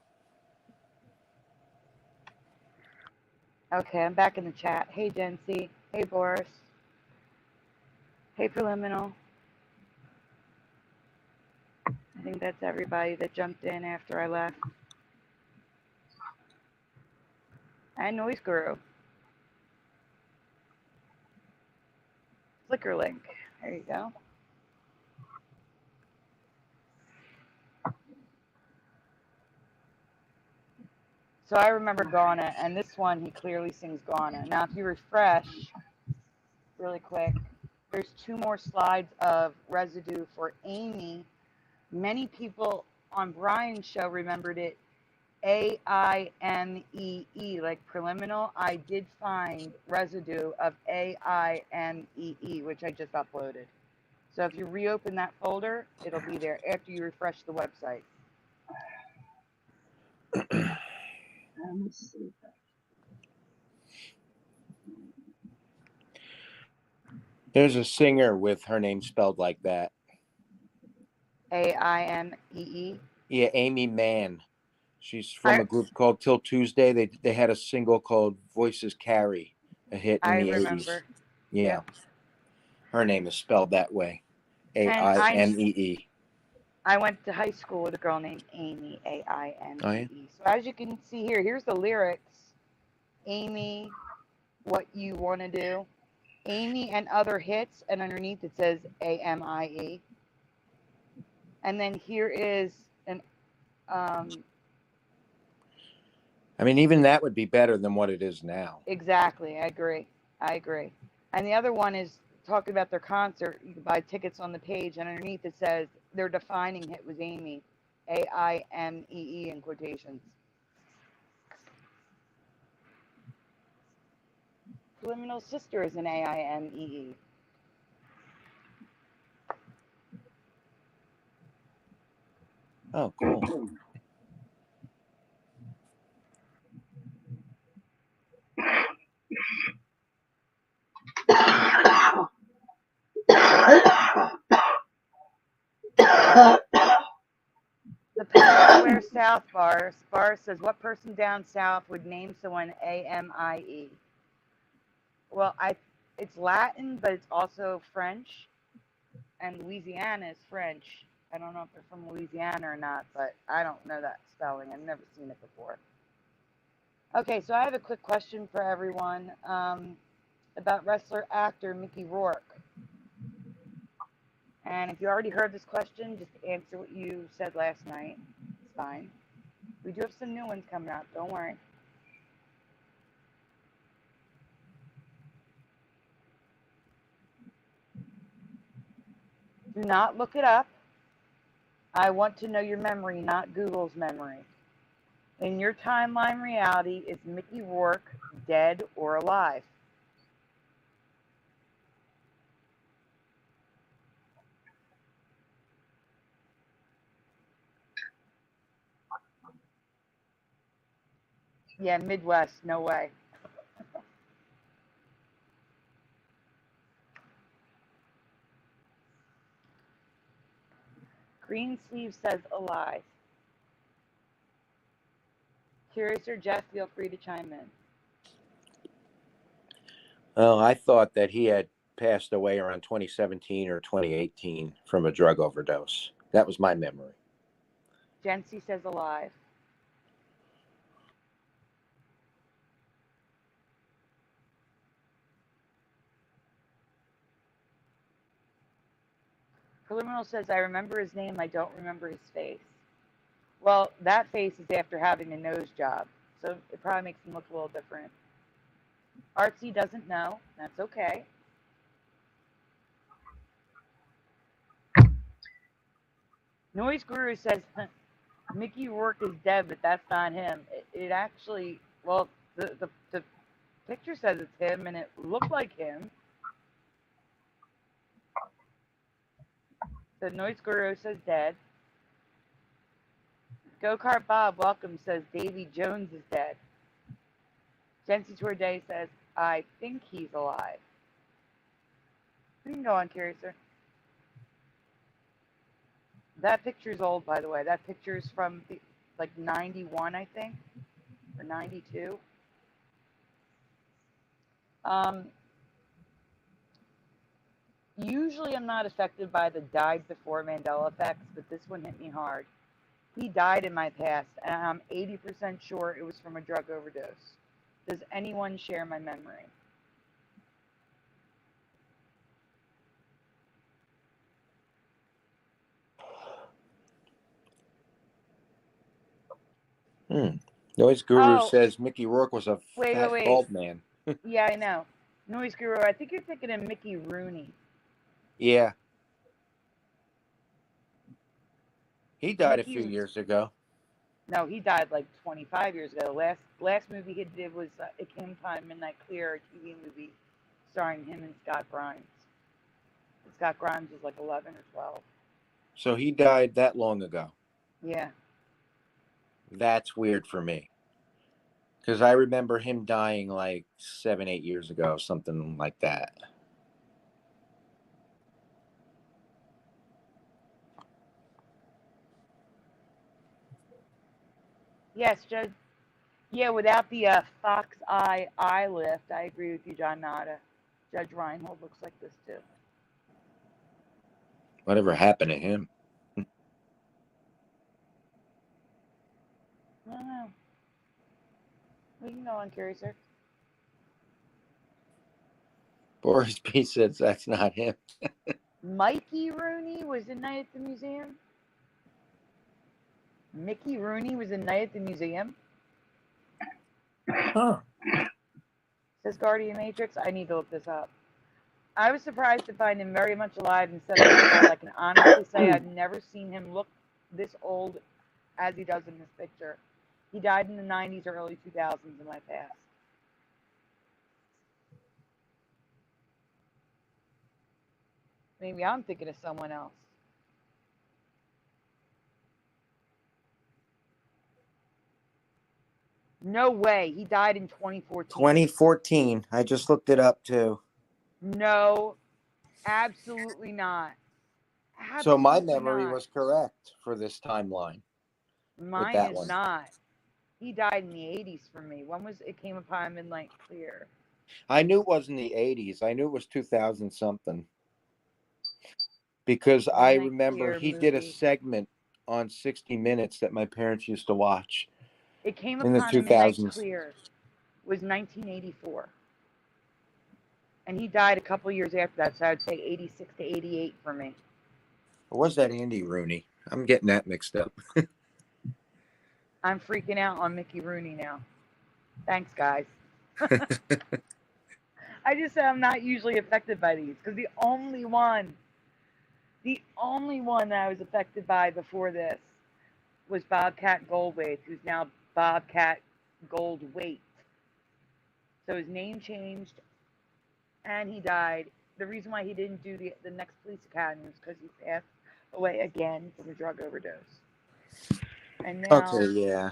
Okay, I'm back in the chat. Hey, Jency. Hey, Boris. Hey, Preliminal. I think that's everybody that jumped in after I left. And Noise Guru. Flickr link. There you go. So I remember Ghana, and this one he clearly sings Ghana. Now, if you refresh really quick, there's 2 more slides of residue for Amy. Many people on Brian's show remembered it AIMEE, like preliminal. I did find residue of AIMEE, which I just uploaded. So if you reopen that folder, it'll be there after you refresh the website. Let me see. There's a singer with her name spelled like that. AIMEE. Yeah, Amy Mann. She's from a group called Till Tuesday. They had a single called Voices Carry, a hit in I the remember. 80s. Yeah. Yep. Her name is spelled that way. And AIMEE. I went to high school with a girl named Amy, AIMEE. Oh, yeah? So as you can see here, here's the lyrics. Amy, what you want to do. Amy and other hits, and underneath it says AMIE. And then here is an I mean, even that would be better than what it is now. exactly, I agree. And the other one is talking about their concert. You can buy tickets on the page, and underneath it says their defining hit was Amy, AIMEE in quotations. Subliminal Sister is an AIMEE. Oh, cool. The Penn Square South bar says, what person down south would name someone AMIE? Well, it's Latin, but it's also French, and Louisiana is French. I don't know if they're from Louisiana or not, but I don't know that spelling. I've never seen it before. Okay, so I have a quick question for everyone about wrestler actor Mickey Rourke. And if you already heard this question, just answer what you said last night. It's fine. We do have some new ones coming out. Don't worry. Do not look it up. I want to know your memory, not Google's memory. In your timeline reality, is Mickey Rourke dead or alive? Yeah, Midwest, no way. Green Sleeve says alive. Curious or Jeff, feel free to chime in. Oh, I thought that he had passed away around 2017 or 2018 from a drug overdose. That was my memory. Jency says alive. Criminal says, I remember his name, I don't remember his face. Well, that face is after having a nose job, so it probably makes him look a little different. Artsy doesn't know. That's okay. Noise Guru says, Mickey Rourke is dead, but that's not him. It actually, well, the picture says it's him, and it looked like him. So Noise Guru says dead. Go-Kart Bob, welcome, says Davy Jones is dead. Jency Tourday says, I think he's alive. You can go on, Curiouser. That picture's old, by the way. That picture's from like 91, I think, or 92. Usually I'm not affected by the died before Mandela effects, but this one hit me hard. He died in my past, and I'm 80% sure it was from a drug overdose. Does anyone share my memory? Noise Guru Oh, says Mickey Rourke was a fat, wait. bald man. Yeah, I know. Noise Guru, I think you're thinking of Mickey Rooney. Yeah. He died Mickey, a few years ago. No, he died like 25 years ago. Last movie he did was It Came Time Midnight Clear, a TV movie starring him and Scott Grimes. Scott Grimes was like 11 or 12. So he died that long ago. Yeah. That's weird for me. Because I remember him dying like 7, 8 years ago, something like that. Yes, Judge. Yeah, without the fox eye lift, I agree with you, John Nada. Judge Reinhold looks like this too. Whatever happened to him? I don't know. We can go on, Curiouser. Boris B says that's not him. Mikey Rooney was in Night at the Museum. Mickey Rooney was in Night at the Museum. Huh. Says Guardian Matrix. I need to look this up. I was surprised to find him very much alive and 7 years old. I can honestly say I've never seen him look this old as he does in this picture. He died in the 90s or early 2000s in my past. Maybe I'm thinking of someone else. No way. He died in 2014. 2014. I just looked it up too. No, absolutely not. So my memory was correct for this timeline. Mine is not. He died in the 80s for me. When was It Came Upon Midnight Clear? I knew it wasn't the 80s. I knew it was 2000 something. Because I remember he did a segment on 60 Minutes that my parents used to watch. It Came in the Upon Midnight 2000s. Clear was 1984. And he died a couple years after that, so I would say 86 to 88 for me. Or was that Andy Rooney? I'm getting that mixed up. I'm freaking out on Mickey Rooney now. Thanks, guys. I just said I'm not usually affected by these because the only one that I was affected by before this was Bobcat Goldthwait, who's now Bobcat Goldthwait. So his name changed and he died. The reason why he didn't do the next police academy was because he passed away again from a drug overdose. And now, okay, yeah.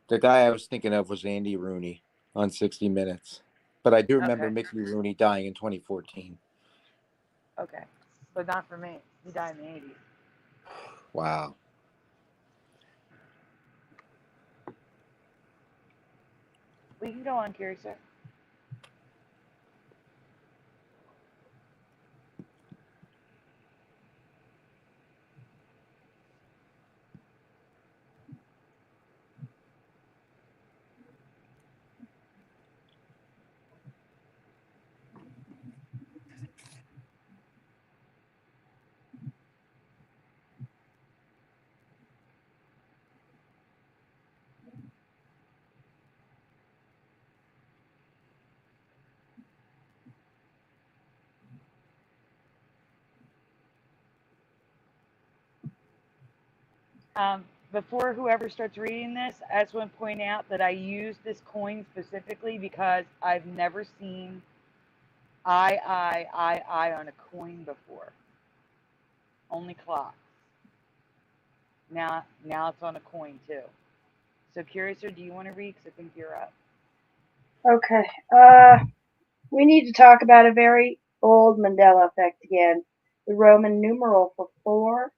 The guy I was thinking of was Andy Rooney on 60 Minutes. But I do remember Mickey Rooney dying in 2014. Okay. But not for me. He died in the 80s. Wow. We can go on, Curiouser. Before whoever starts reading this, I just want to point out that I use this coin specifically because I've never seen I on a coin before. Only clocks. Now it's on a coin too. So, Curiouser, do you want to read? Because I think you're up. Okay. We need to talk about a very old Mandela Effect again. The Roman numeral for 4.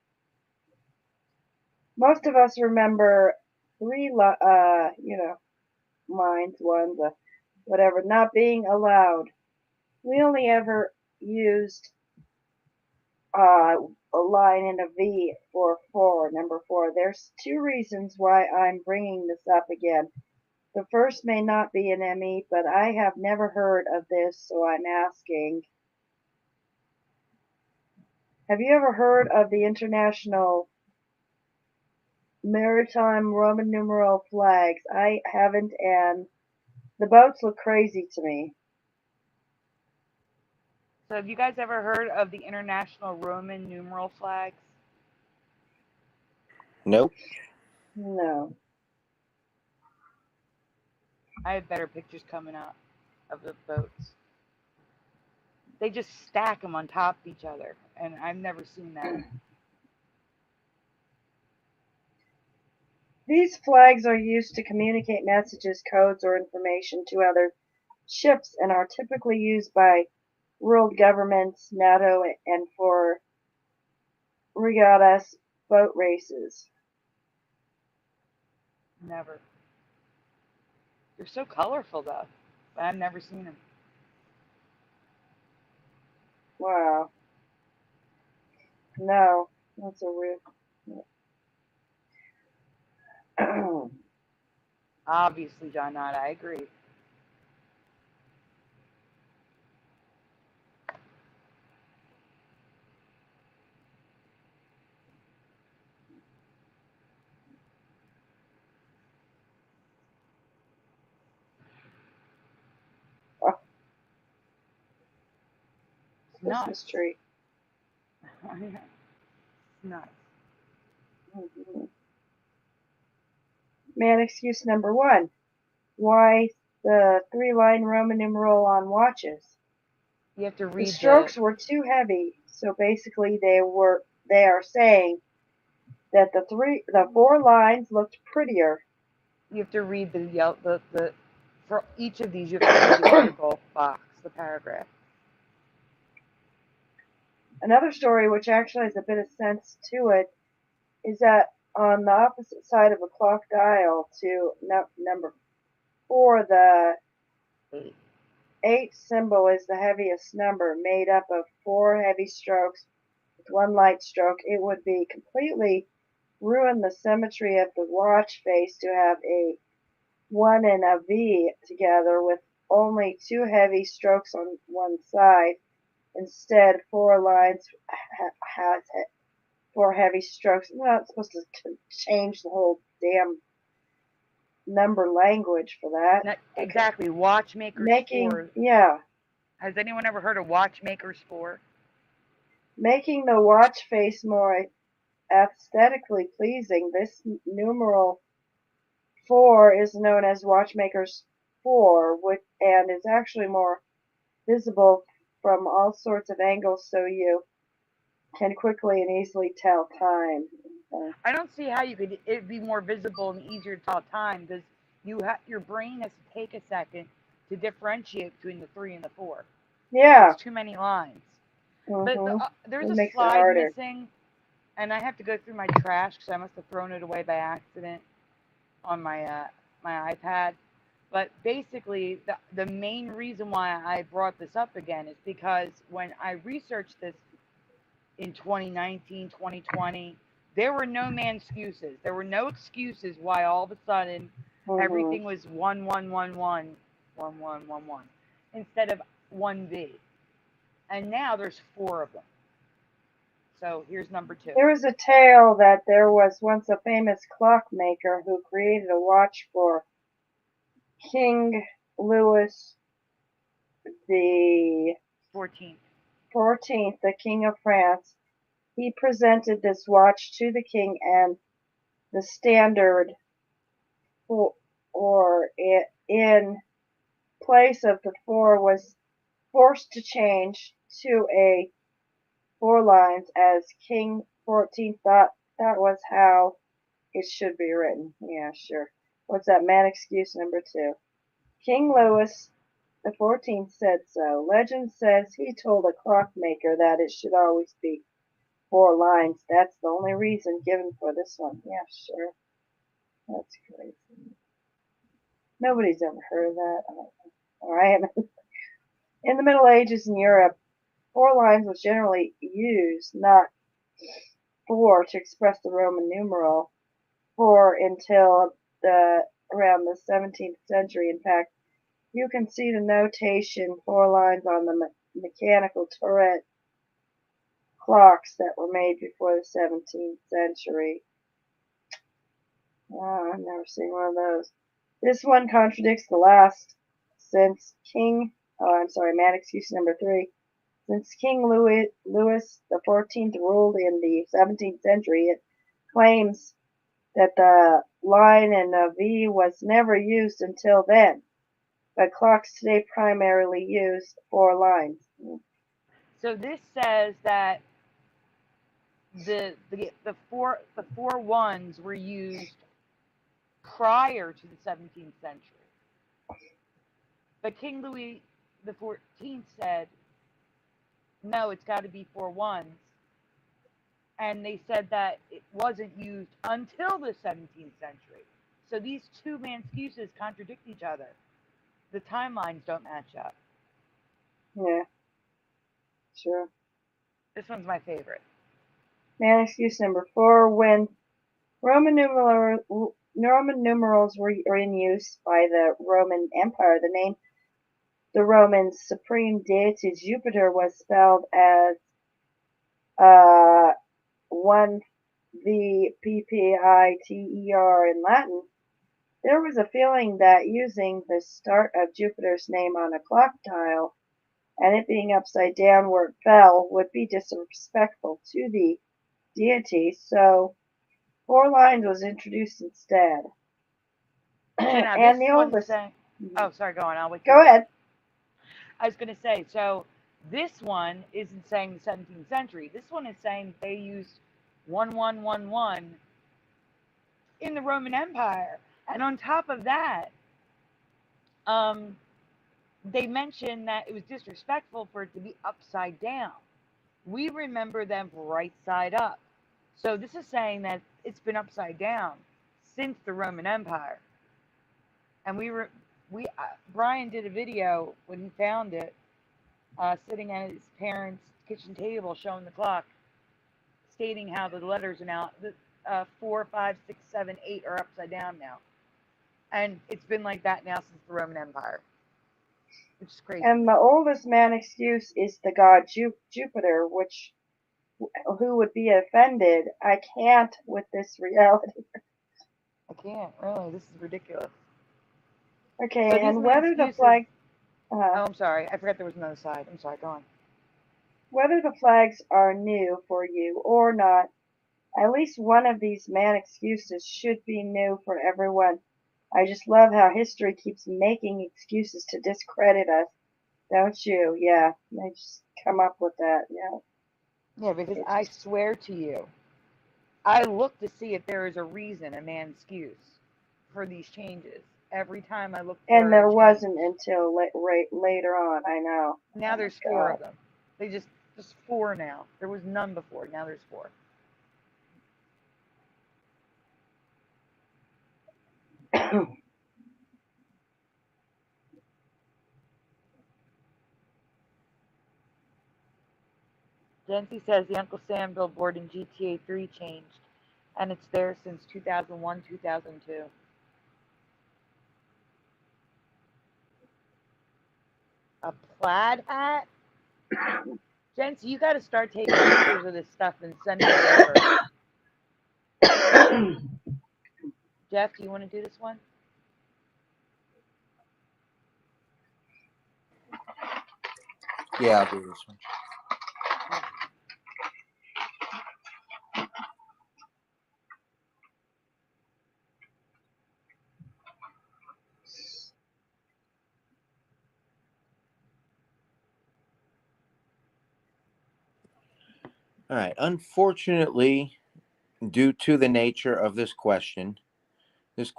Most of us remember 3, lines, ones, whatever, not being allowed. We only ever used a line and a V for 4, number 4. There's 2 reasons why I'm bringing this up again. The first may not be an ME, but I have never heard of this, so I'm asking. Have you ever heard of the International Maritime Roman numeral flags? I haven't, and the boats look crazy to me. So, have you guys ever heard of the International Roman numeral flags? Nope. No. I have better pictures coming up of the boats. They just stack them on top of each other, and I've never seen that. These flags are used to communicate messages, codes, or information to other ships and are typically used by world governments, NATO, and for regattas, boat races. Never. They're so colorful, though. But I've never seen them. Wow. No, that's a weird. Obviously, John Knott, I agree. Christmas Nuts. tree. Nuts. Man, excuse number 1. Why the 3-line Roman numeral on watches? You have to The read strokes were too heavy, so basically they are saying that the 4 lines looked prettier. You have to read the for each of these. You have to read the article box, the paragraph. Another story, which actually has a bit of sense to it, is that on the opposite side of a clock dial to number 4, the 8 symbol is the heaviest number, made up of 4 heavy strokes with 1 light stroke. It would be completely ruin the symmetry of the watch face to have a 1 and a V together with only 2 heavy strokes on one side. Instead, 4 lines has 4 heavy strokes. I'm not supposed to change the whole damn number language for that. Not, exactly. Watchmaker spore. Yeah. Has anyone ever heard of watchmaker spore? Making the watch face more aesthetically pleasing, this numeral 4 is known as watchmaker's 4, and is actually more visible from all sorts of angles, so you can quickly and easily tell time. I don't see how it'd be more visible and easier to tell time, because your brain has to take a second to differentiate between the 3 and the 4. Yeah. It's too many lines. Mm-hmm. But there's a slide missing, and I have to go through my trash because I must have thrown it away by accident on my my iPad. But basically, the main reason why I brought this up again is because when I researched this in 2019, 2020, there were no man excuses. There were no excuses why all of a sudden Mhm. everything was 1111, 1111 instead of 1V. And now there's four of them. So here's number two. There was a tale that there was once a famous clockmaker who created a watch for King Louis the 14th. 14th, the King of France. He presented this watch to the king, and the standard for, or it, in place of the four was forced to change to a four lines, as King 14 thought that was how it should be written. Yeah, sure. What's that? Man excuse number two. King Louis the 14th said so. Legend says he told a clockmaker that it should always be four lines. That's the only reason given for this one. Yeah, sure. That's crazy. Nobody's ever heard of that. Alright. In the Middle Ages in Europe, four lines was generally used, not four, to express the Roman numeral four until around the 17th century. In fact, you can see the notation four lines on the mechanical turret clocks that were made before the 17th century. Oh, I've never seen one of those. This one contradicts the last, since man excuse number three. Since King Louis the 14th ruled in the 17th century, it claims that the line in a V was never used until then, but clocks today primarily use four lines. So this says that the four ones were used prior to the 17th century. But King Louis the 14th said, no, it's got to be four ones. And they said that it wasn't used until the 17th century. So these two man excuses contradict each other. The timelines don't match up. Yeah, sure. This one's my favorite. Man excuse number four. When Roman numerals were in use by the Roman Empire, the name the Roman supreme deity Jupiter was spelled as uh, 1 VPPITER in Latin. There was a feeling that using the start of Jupiter's name on a clock dial and it being upside down where it fell would be disrespectful to the deity, so four lines was introduced instead. So now this And the one's oldest. saying, oh, sorry, go on. I'll wait. Go ahead. I was going to say, so this one isn't saying the 17th century. This one is saying they used 1111 in the Roman Empire. And on top of that, um, they mentioned that it was disrespectful for it to be upside down. We remember them right side up. So this is saying that it's been upside down since the Roman Empire. And Brian did a video when he found it, sitting at his parents' kitchen table showing the clock, stating how the letters are now 4, 5, 6, 7, 8 are upside down now, and it's been like that now since the Roman Empire, which is crazy. And the oldest man excuse is the god Jupiter, who would be offended. I can't with this reality. I can't really. This is ridiculous. Okay, So these and main whether the excuses. flag, uh, Oh, I'm sorry. I forgot there was another side. I'm sorry. Go on. whether the flags are new for you or not, at least one of these man excuses should be new for everyone. I just love how history keeps making excuses to discredit us, don't you? Yeah, they just come up with that. Yeah, Yeah, because it I just swear to you, I look to see if there is a reason, a man excuse for these changes. Every time I look and for a there change. wasn't until later on. I know. Now Oh there's my four God. of them. They just four now. There was none before. Now there's four. Jency says the Uncle Sam billboard in GTA 3 changed, and it's there since 2001, 2002. A plaid hat? Jency, you got to start taking pictures of this stuff and sending it over. Jeff, do you want to do this one? Yeah, I'll do this one. All right. Unfortunately, due to the nature of this question is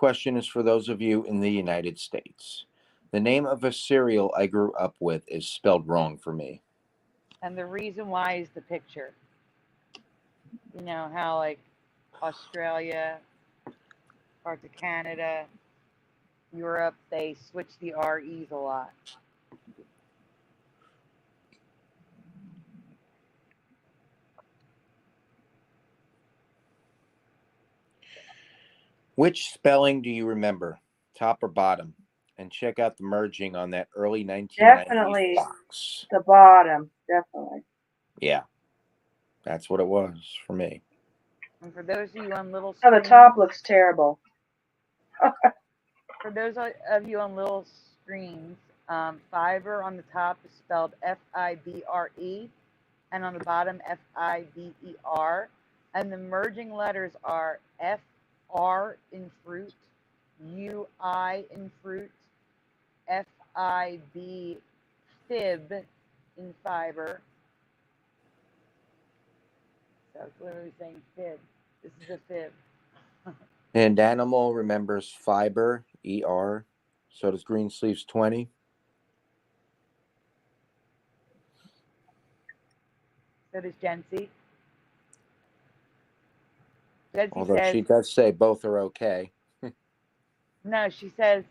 for those of you in the United States. The name of a cereal I grew up with is spelled wrong for me. And the reason why is the picture. You know how, like, Australia, parts of Canada, Europe, they switch the REs a lot. Which spelling do you remember, top or bottom? And check out the merging on that early 1990s Definitely box. the bottom. Definitely. Yeah, that's what it was for me. And for those of you on little Oh, screens, the top looks terrible. for those of you on little screens, fiber on the top is spelled F-I-B-R-E, and on the bottom F-I-B-E-R. And the merging letters are F-R in fruit, U-I in fruit, F-I-B fib in fiber. So it's literally saying fib. This is a fib. And animal remembers fiber, ER. So does Greensleeves 20. So does Jency. Jency Although says, she does say both are okay. no, she says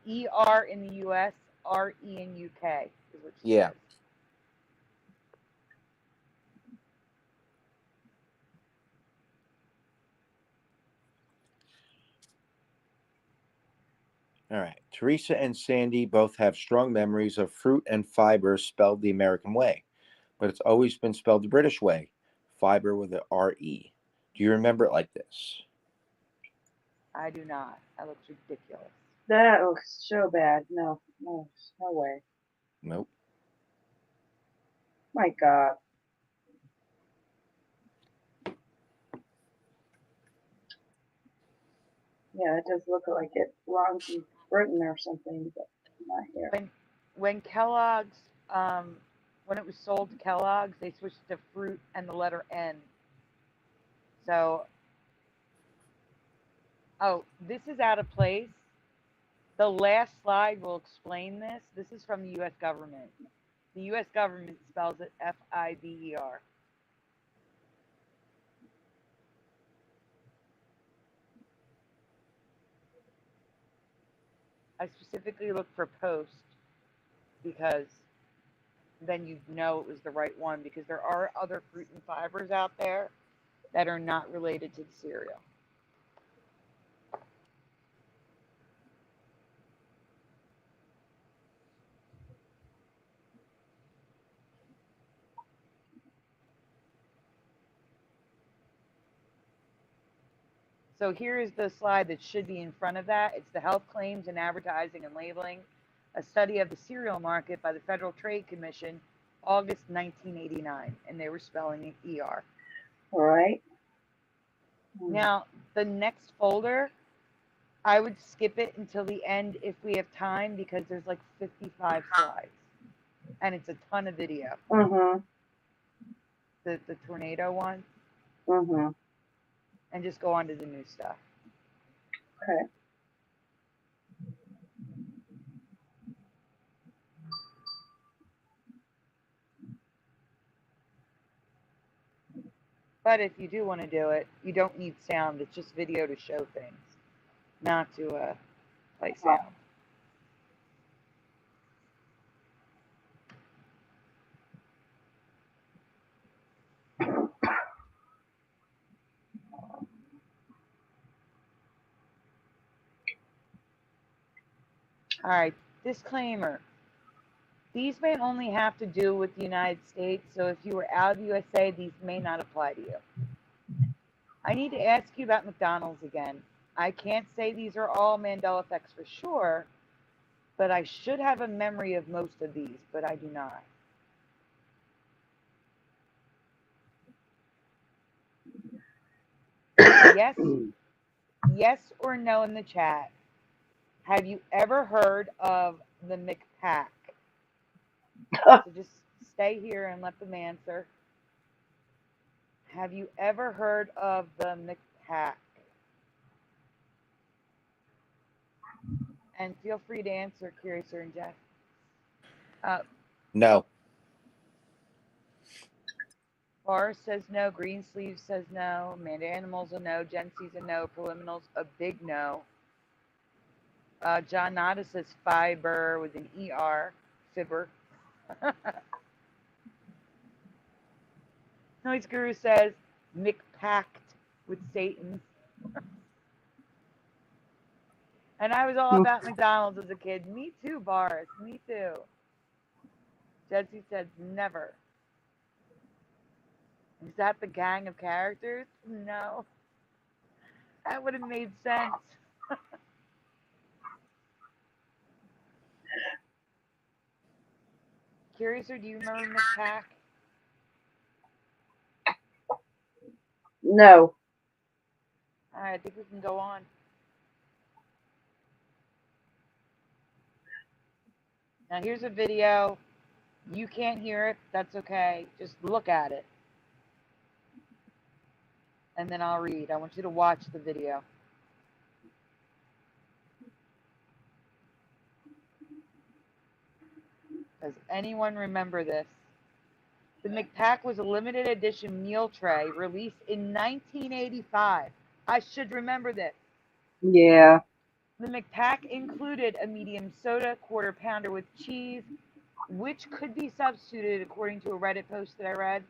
ER in the US, RE in UK is what she says. All right. Teresa and Sandy both have strong memories of fruit and fiber spelled the American way, but it's always been spelled the British way, fiber with a R-E. Do you remember it like this? I do not. That looks ridiculous. That looks so bad. No, no way. Nope. My God. Yeah, it does look like it belongs in Britain or something, but not here. When Kellogg's, when it was sold to Kellogg's, they switched to fruit and the letter N. So, oh, this is out of place. The last slide will explain this. This is from the U.S. government. The U.S. government spells it F-I-B-E-R. I specifically looked for Post because then you know it was the right one, because there are other fruit and fibers out there that are not related to the cereal. So here is the slide that should be in front of that. It's the Health Claims in Advertising and Labeling, a study of the cereal market by the Federal Trade Commission, August 1989, and they were spelling it ER. All right. Now, the next folder, I would skip it until the end if we have time, because there's like 55 slides, and it's a ton of video. Mm-hmm. The tornado one. Mm-hmm. And just go on to the new stuff. Okay. But if you do want to do it, you don't need sound. It's just video to show things, not to play sound. All right, disclaimer. These may only have to do with the United States, so if you were out of the USA, these may not apply to you. I need to ask you about McDonald's again. I can't say these are all Mandela effects for sure, but I should have a memory of most of these, but I do not. Yes, yes or no in the chat. Have you ever heard of the McPack? So just stay here and let them answer. Have you ever heard of the McPack? And feel free to answer, Curiouser and Jeff. No. Boris says no. Greensleeve says no. Amanda Animals a no. Jen C's a no. Preliminals a big no. John Nada says fiber with an ER. Fibber. Noise Guru says McPacked with Satan. And I was all about McDonald's as a kid. Me too, Boris. Me too. Jesse said never. Is that the gang of characters? No. That would have made sense. Curiouser, do you remember McPack? No. All right, I think we can go on. Now here's a video. You can't hear it. That's okay. Just look at it. And then I'll read. I want you to watch the video. Does anyone remember this? The McPack was a limited edition meal tray released in 1985. I should remember this. Yeah. The McPack included a medium soda, quarter pounder with cheese, which could be substituted, according to a Reddit post that I read,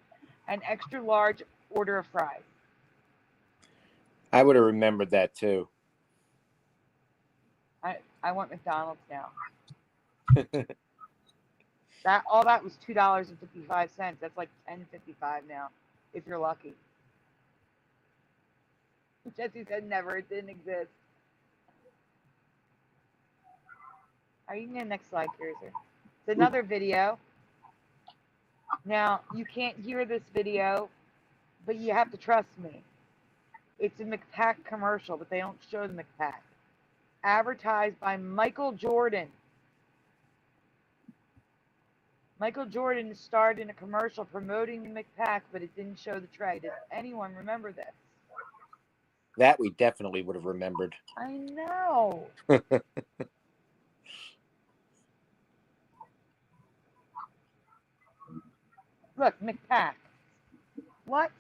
an extra large order of fries. I would have remembered that too. I want McDonald's now. All that was $2.55. That's like $10.55 now, if you're lucky. Jesse said never. It didn't exist. Are you can get the next slide, Curiouser? It's another video. Now, you can't hear this video, but you have to trust me. It's a McPack commercial, but they don't show the McPack. Advertised by Michael Jordan. Michael Jordan starred in a commercial promoting the McPack, but it didn't show the tray. Does anyone remember this? That we definitely would have remembered. I know. Look, McPack. What?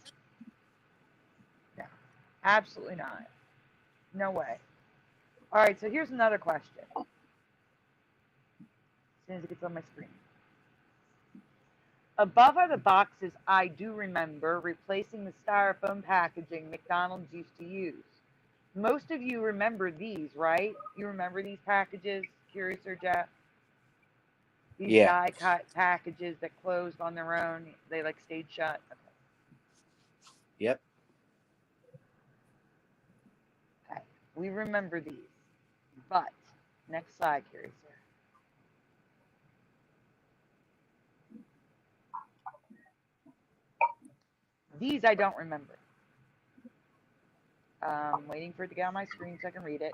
No, absolutely not. No way. All right, so here's another question. As soon as it gets on my screen. Above are the boxes I do remember replacing the styrofoam packaging McDonald's used to use. Most of you remember these, right? You remember these packages, Curiouser, Jeff? These die-cut packages that closed on their own. They like stayed shut. Okay. Yep. Okay, we remember these. But, next slide, Curiouser. These I don't remember. Waiting for it to get on my screen so I can read it.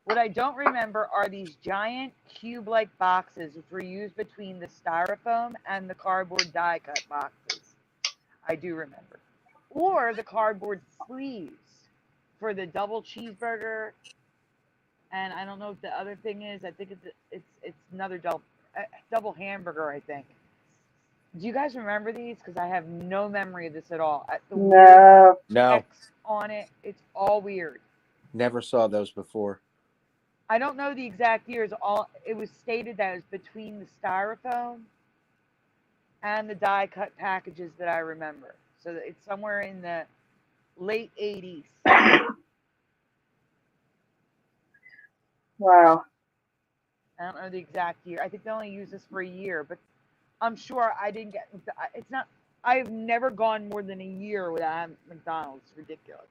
What I don't remember are these giant cube-like boxes which were used between the styrofoam and the cardboard die-cut boxes. I do remember. Or the cardboard sleeves for the double cheeseburger. And I don't know what the other thing is. I think it's another double hamburger, I think. Do you guys remember these? Because I have no memory of this at all. No. Text on it. It's all weird. Never saw those before. I don't know the exact years. It was stated that it was between the styrofoam and the die-cut packages that I remember. So it's somewhere in the late 80s. Wow. I don't know the exact year. I think they only use this for a year, but I'm sure I didn't get. It's not. I've never gone more than a year without having McDonald's. It's ridiculous.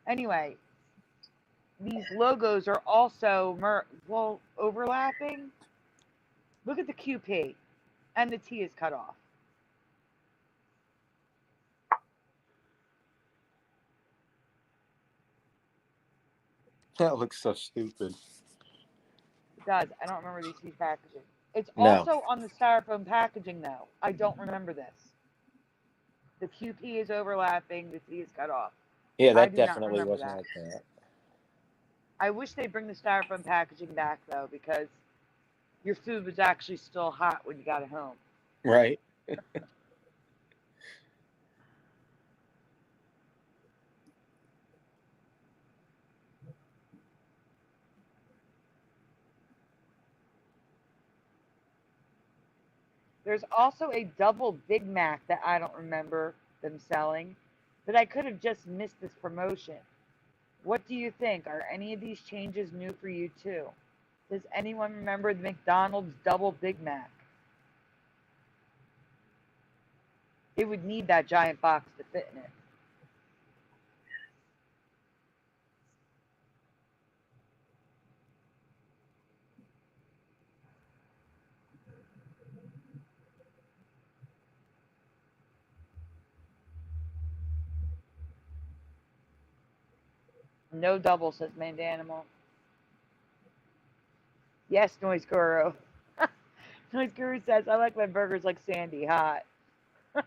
Anyway, these logos are also overlapping. Look at the QP, and the T is cut off. That looks so stupid. It does. I don't remember these packaging. It's No. also on the styrofoam packaging, though. I don't remember this. The QP is overlapping. The T is cut off. Yeah, I that do not definitely remember wasn't that. like that. I wish they'd bring the styrofoam packaging back, though, because your food was actually still hot when you got it home. Right. There's also a double Big Mac that I don't remember them selling, but I could have just missed this promotion. What do you think? Are any of these changes new for you too? Does anyone remember the McDonald's double Big Mac? It would need that giant box to fit in it. No double, says Mandanimal. Yes, Noise Guru. Noise Guru says, I like my burgers like Sandy, hot. All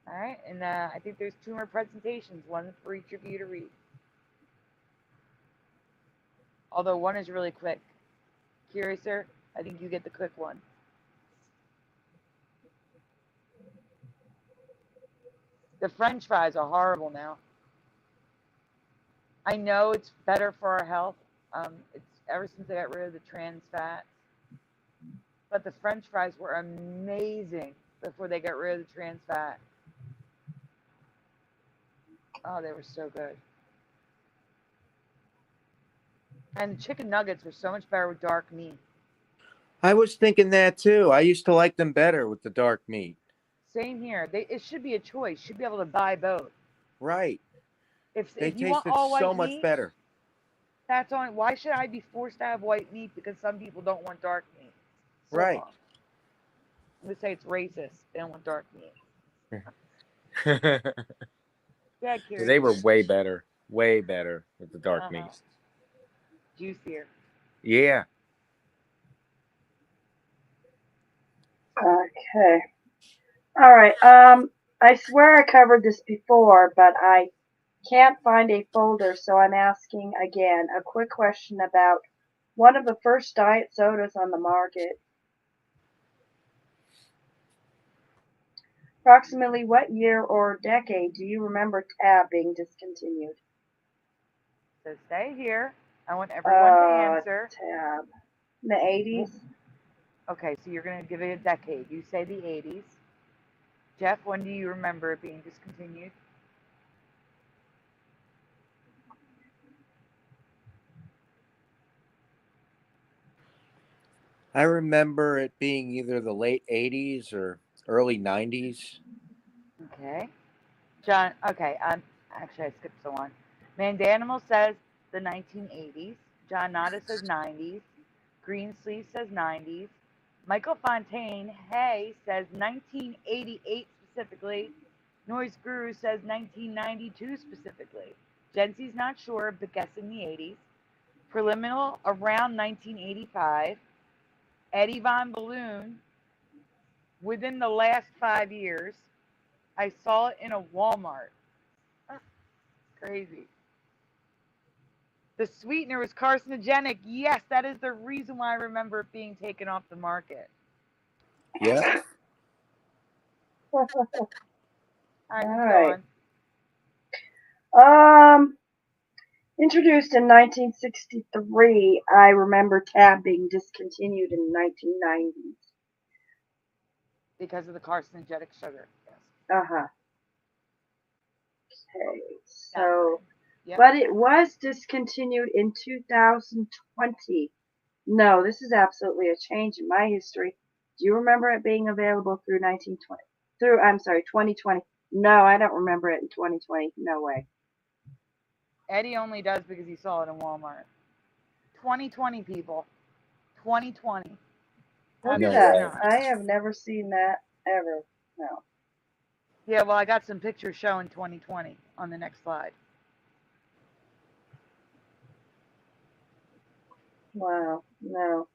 right, and I think there's 2 more presentations, one for each of you to read. Although one is really quick. Curiouser, I think you get the quick one. The French fries are horrible now. I know it's better for our health. It's ever since they got rid of the trans fat. But the French fries were amazing before they got rid of the trans fat. Oh, they were so good. And the chicken nuggets were so much better with dark meat. I was thinking that too. I used to like them better with the dark meat. Same here. It should be a choice. You should be able to buy both. Right. They If you want tasted all so white much meat, better. that's on. Why should I be forced to have white meat because some people don't want dark meat? So Right. long. I'm gonna say it's racist. They don't want dark meat. Yeah, They were curious. way better. Way better with the dark Uh-huh. meat. Juicier. Yeah. Okay. All right. I swear I covered this before, but I can't find a folder, so I'm asking again a quick question about one of the first diet sodas on the market. Approximately what year or decade do you remember Tab being discontinued? So stay here. I want everyone to answer. Tab. In the 80s? Okay, so you're gonna give it a decade. You say the 80s. Jeff, when do you remember it being discontinued? I remember it being either the late 80s or early 90s. Okay. John, okay, actually I skipped someone. Mandanimal says the 1980s. John Nada says 90s. Greensleeve says 90s. Michael Fontaine, hey, says 1988 specifically. Noise Guru says 1992 specifically. Jency's not sure, but guessing the 80s. Preliminal around 1985. Eddie Von Balloon within the last 5 years. I saw it in a Walmart. Crazy. The sweetener was carcinogenic. Yes, that is the reason why I remember it being taken off the market. Yeah. All All right, who's right. going? Introduced in 1963, I remember Tab being discontinued in the 1990s. Because of the carcinogenic sugar. Yes. Uh-huh. Okay, so, Yep. but it was discontinued in 2020. No, this is absolutely a change in my history. Do you remember it being available through 1920? I'm sorry, 2020. No, I don't remember it in 2020. No way. Eddie only does because he saw it in Walmart. 2020, people. 2020. How Look at No could you that. way. not? I have never seen that ever. No. Yeah, well, I got some pictures showing 2020 on the next slide. Wow. No.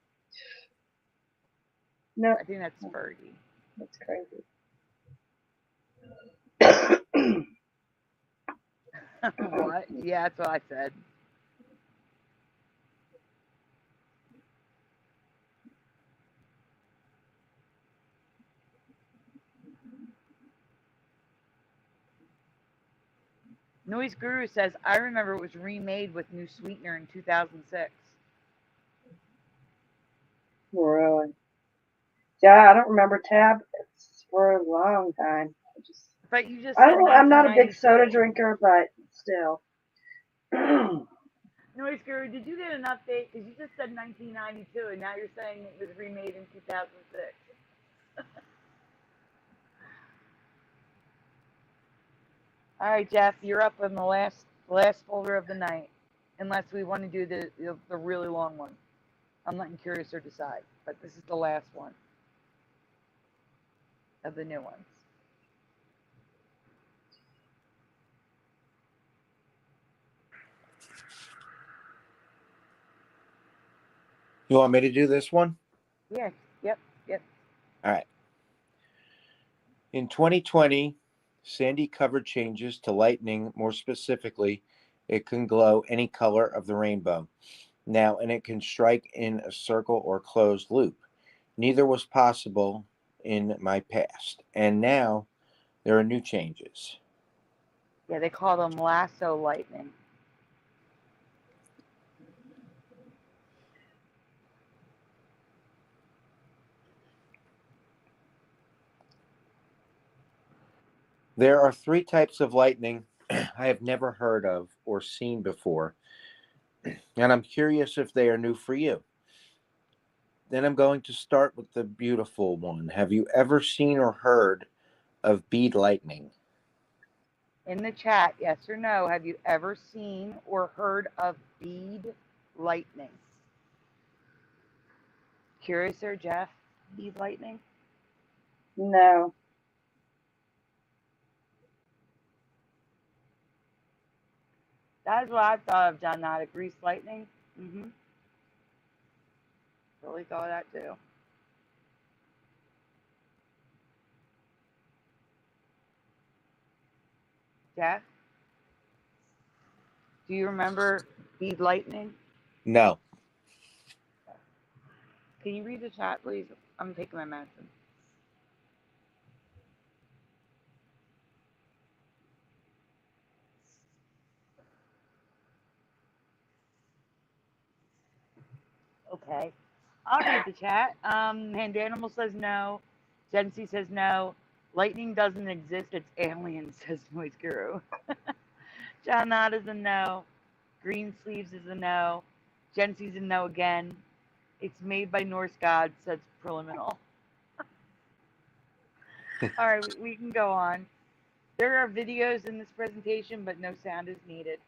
No. I think that's Fergie. That's crazy. What? Yeah, that's what I said. Noise Guru says, I remember it was remade with new sweetener in 2006. Really? Yeah, I don't remember Tab. It's for a long time. But you just I said don't. I'm not a big soda 1992. drinker, but still. Noise Guru, did you get an update? Because you just said 1992, and now you're saying it was remade in 2006. All right, Jeff, you're up on the last folder of the night, unless we want to do the really long one. I'm letting Curiouser decide, but this is the last one of the new ones. You want me to do this one? Yeah, yep. All right. In 2020, Sandy covered changes to lightning. More specifically, it can glow any color of the rainbow now, and it can strike in a circle or closed loop. Neither was possible in my past, and now there are new changes. Yeah, they call them lasso lightning. There are three types of lightning I have never heard of or seen before, and I'm curious if they are new for you. Then I'm going to start with the beautiful one. Have you ever seen or heard of bead lightning? In the chat, yes or no, have you ever seen or heard of bead lightning? Curiouser, Jeff, bead lightning? No. That's what I thought of, John, not a grease lightning. Mm-hmm. Really thought of that too. Jeff, do you remember bead lightning? No. Can you read the chat, please? I'm taking my medicine. Okay. I'll read the chat. Hand Animal says no. Jency says no. Lightning doesn't exist. It's aliens, says Noise Guru. John Knott is a no. Green Sleeves is a no. Jency's a no again. It's made by Norse gods, says Preliminal. All right, we can go on. There are videos in this presentation, but no sound is needed.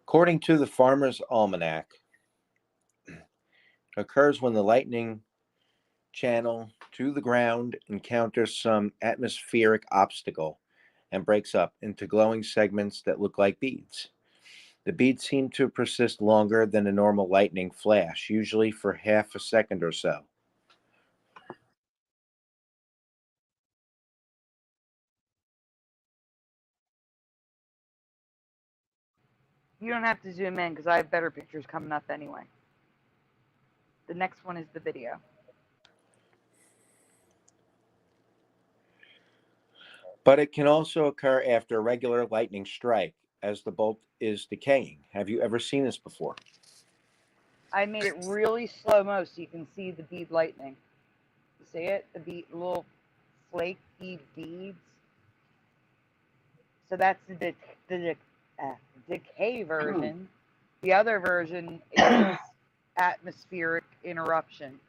According to the Farmer's Almanac, occurs when the lightning channel to the ground encounters some atmospheric obstacle and breaks up into glowing segments that look like beads. The beads seem to persist longer than a normal lightning flash, usually for half a second or so. You don't have to zoom in because I have better pictures coming up anyway. The next one is the video. But it can also occur after a regular lightning strike as the bolt is decaying. Have you ever seen this before? I made it really slow-mo so you can see the bead lightning. You see it? The little flake beads. So that's the decay version. The other version is atmospheric interruption.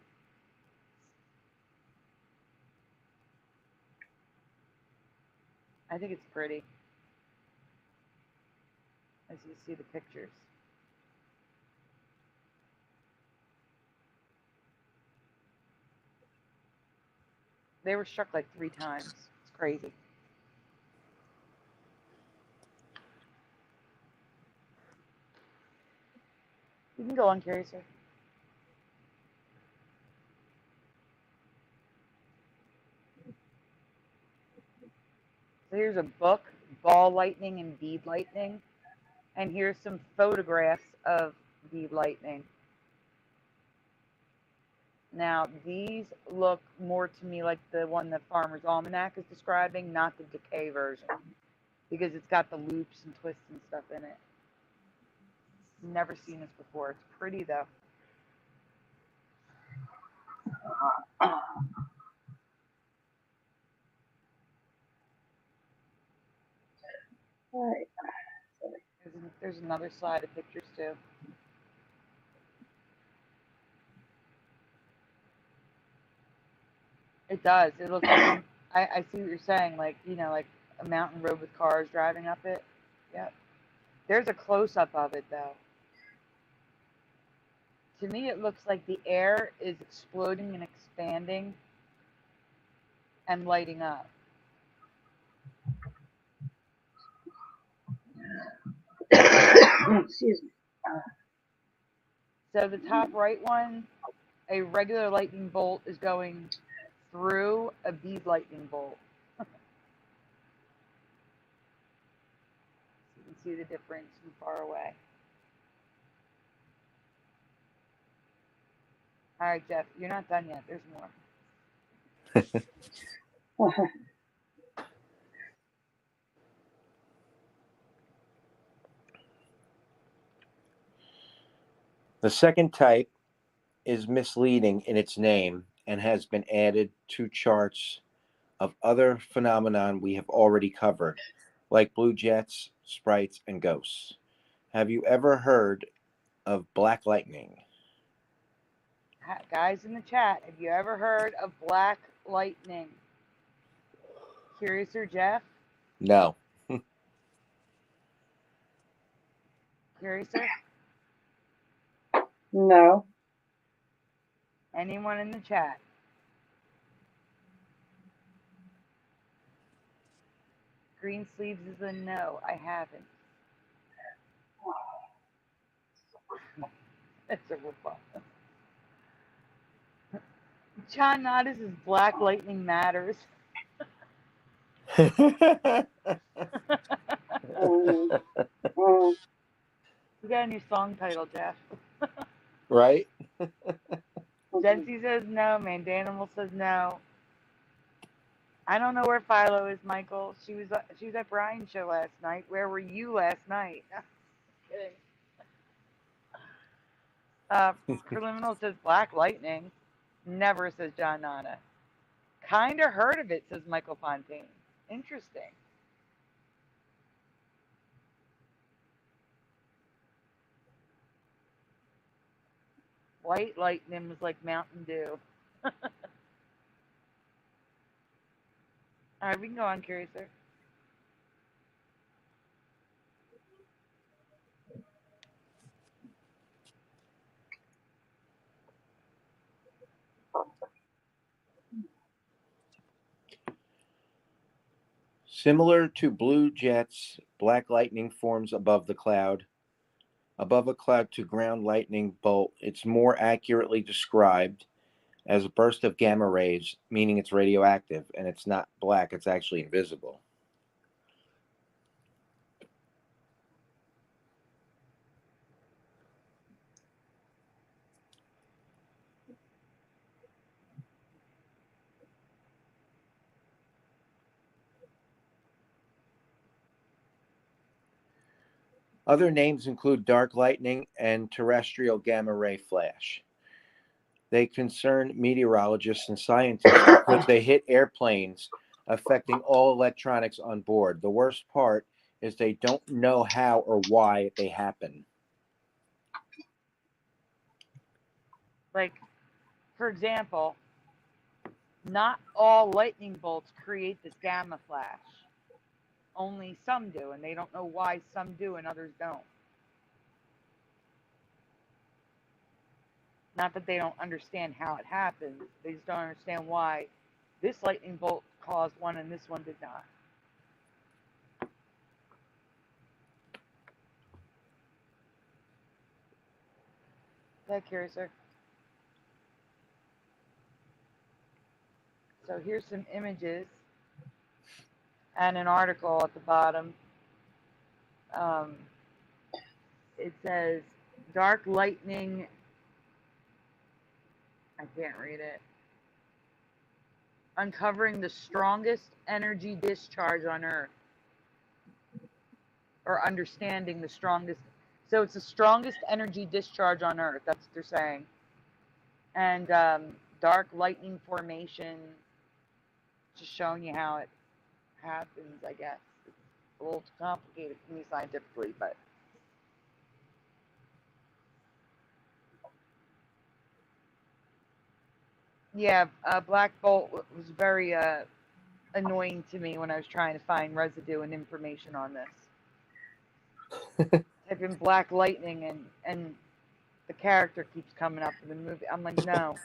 I think it's pretty, as you see the pictures. They were struck like 3 times. It's crazy. You can go on, Curiouser. So here's a book, Ball Lightning and Bead Lightning. And here's some photographs of bead lightning. Now, these look more to me like the one that Farmer's Almanac is describing, not the decay version, because it's got the loops and twists and stuff in it. Never seen this before. It's pretty, though. All right. There's another slide of pictures, too. It does. It looks like, I see what you're saying, like, you know, like a mountain road with cars driving up it. Yep. There's a close-up of it, though. To me, it looks like the air is exploding and expanding and lighting up. Excuse me. So the top right one, a regular lightning bolt is going through a bead lightning bolt. You can see the difference from far away. All right, Jeff, you're not done yet. There's more. The second type is misleading in its name and has been added to charts of other phenomenon we have already covered, like blue jets, sprites, and ghosts. Have you ever heard of black lightning? Guys in the chat, have you ever heard of black lightning? Curiouser Jeff? No. Curiouser? No. Anyone in the chat? Green Sleeves is a no. I haven't. That's a ripoff. John Nodis is Black Lightning Matters. Mm. We got a new song title, Jeff. Right? Jency says no. Mandanimal says no. I don't know where Philo is, Michael. She was at Brian's show last night. Where were you last night? Kidding. Criminal says Black Lightning. Never, says John Nana. Kinda heard of it, says Michael Fontaine. Interesting. White lightning was like Mountain Dew. All right, we can go on, Curiouser. Similar to blue jets, black lightning forms above the cloud. Above a cloud to ground lightning bolt, it's more accurately described as a burst of gamma rays, meaning it's radioactive, and it's not black, it's actually invisible. Other names include dark lightning and terrestrial gamma ray flash. They concern meteorologists and scientists because they hit airplanes, affecting all electronics on board. The worst part is they don't know how or why they happen. Like, for example, not all lightning bolts create this gamma flash. Only some do, and they don't know why some do and others don't. Not that they don't understand how it happens, they just don't understand why this lightning bolt caused one and this one did not. That Curiouser. So here's some images and an article at the bottom. It says dark lightning. I can't read it. Uncovering the strongest energy discharge on Earth. Or understanding the strongest. So it's the strongest energy discharge on Earth. That's what they're saying. And dark lightning formation. Just showing you how it happens, I guess. It's a little too complicated for me scientifically, but. Yeah, Black Bolt was very annoying to me when I was trying to find residue and information on this. Type in Black Lightning and the character keeps coming up in the movie. I'm like, no.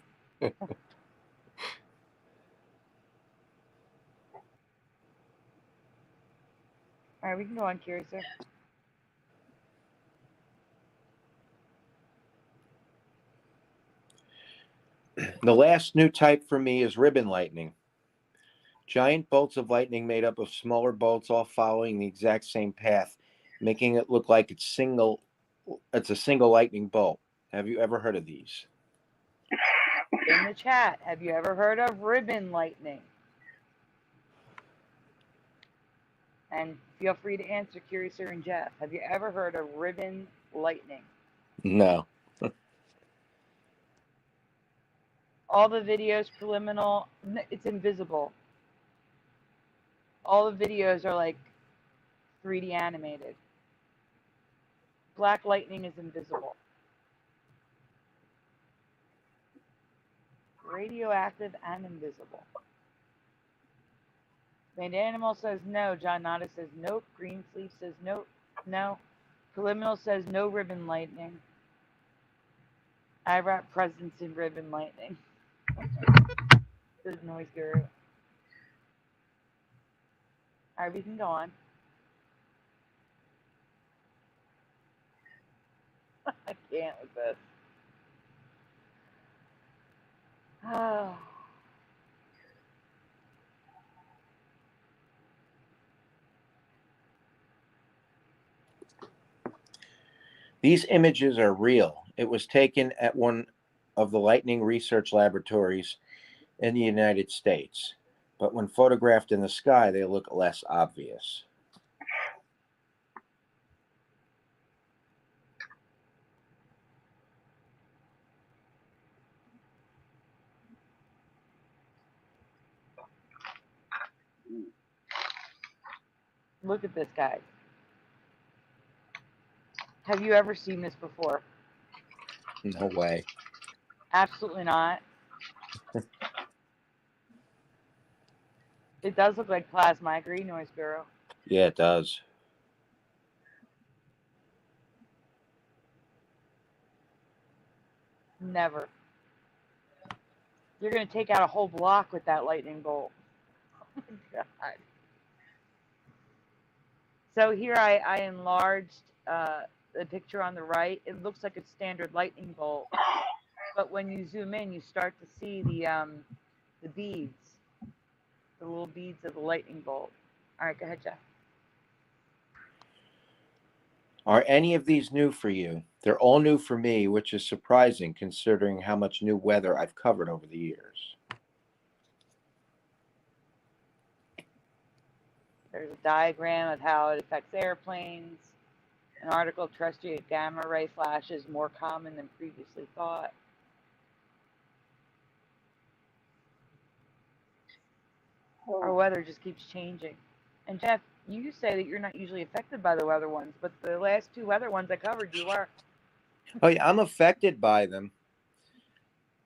All right, we can go on, Curiouser. The last new type for me is ribbon lightning. Giant bolts of lightning made up of smaller bolts all following the exact same path, making it look like it's a single lightning bolt. Have you ever heard of these? In the chat, have you ever heard of ribbon lightning? And feel free to answer, Curiouser and Jeff. Have you ever heard of ribbon lightning? No. All the videos preliminary, it's invisible. All the videos are like 3D animated. Black lightning is invisible. Radioactive and invisible. Made Animal says no. John Nada says nope. Greensleeve says nope. No. Preliminal says no ribbon lightning. I wrap presents in ribbon lightning. Good noise guru. Alright, we can go on. I can't with this. Oh. These images are real. It was taken at one of the lightning research laboratories in the United States. But when photographed in the sky, they look less obvious. Look at this, guys. Have you ever seen this before? No way. Absolutely not. It does look like plasma. I agree, Noise Guru. Yeah, it does. Never. You're going to take out a whole block with that lightning bolt. Oh my God. So here I enlarged the picture on the right. It looks like a standard lightning bolt. But when you zoom in, you start to see the beads. The little beads of the lightning bolt. All right, go ahead, Jeff. Are any of these new for you? They're all new for me, which is surprising considering how much new weather I've covered over the years. There's a diagram of how it affects airplanes. An article, terrestrial gamma ray flashes more common than previously thought. Our Oh, weather just keeps changing. And Jeff, you say that you're not usually affected by the weather ones, but the last two weather ones I covered, you are. Oh yeah, I'm affected by them.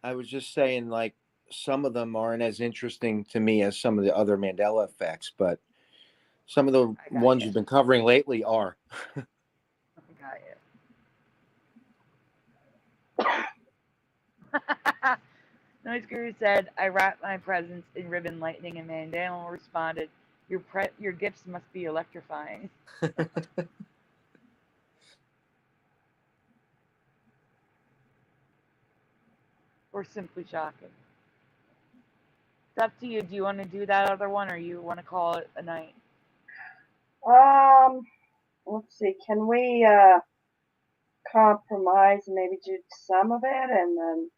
I was just saying, like, some of them aren't as interesting to me as some of the other Mandela effects, but some of the I got ones you. you've been covering lately are. I got you. Noise Guru said, I wrapped my presents in ribbon lightning, and Mandela responded, your gifts must be electrifying. Or simply shocking. It's up to you. Do you want to do that other one, or you want to call it a night? let's see. Can we compromise and maybe do some of it, and then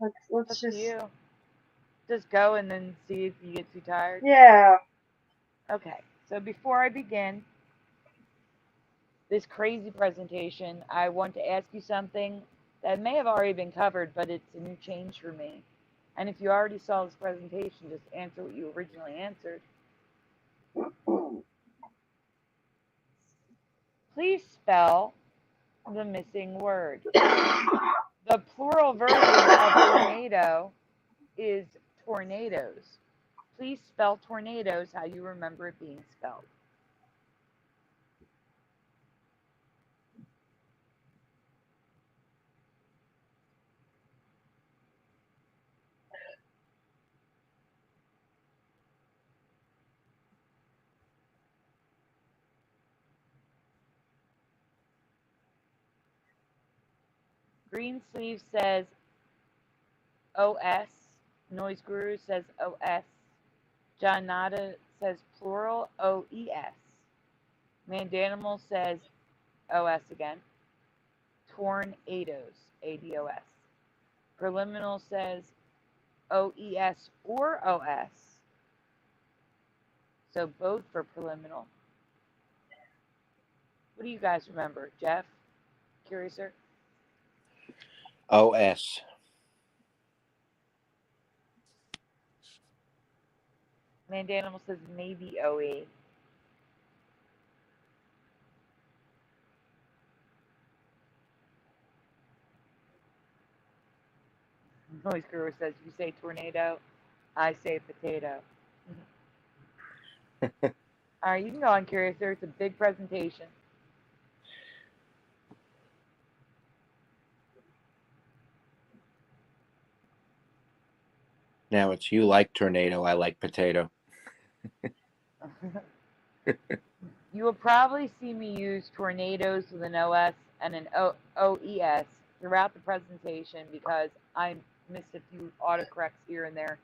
let's It's up to just you. Just go and then see if you get too tired. yeah. Okay. So before I begin this crazy presentation, I want to ask you something that may have already been covered, but it's a new change for me. And if you already saw this presentation, just answer what you originally answered. Please spell the missing word. The plural version of tornado is tornadoes. Please spell tornadoes how you remember it being spelled. Greensleeve says OS. Noise Guru says OS. John Nada says plural OES. Mandanimal says OS again. Tornadoes, ADOS. Preliminal says OES or OS. So both for preliminal. What do you guys remember? Jeff? Curiouser? OS. Mandanimal says maybe OE. Noise Guru says you say tornado, I say potato. All right, you can go on Curiouser. It's a big presentation. Now it's you like tornado, I like potato. You will probably see me use tornadoes with an OS and an OES throughout the presentation because I missed a few autocorrects here and there.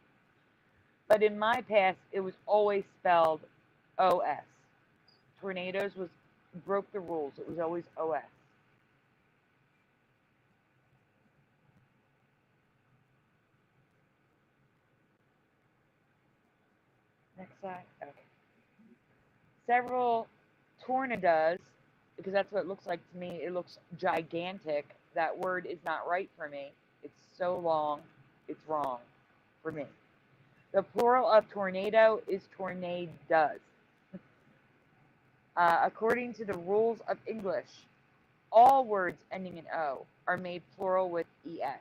But in my past, it was always spelled OS. Tornadoes broke the rules. It was always OS. Next slide. Okay. Several tornadoes, because that's what it looks like to me. It looks gigantic. That word is not right for me. It's so long. It's wrong for me. The plural of tornado is tornadoes. According to the rules of English, all words ending in O are made plural with ES.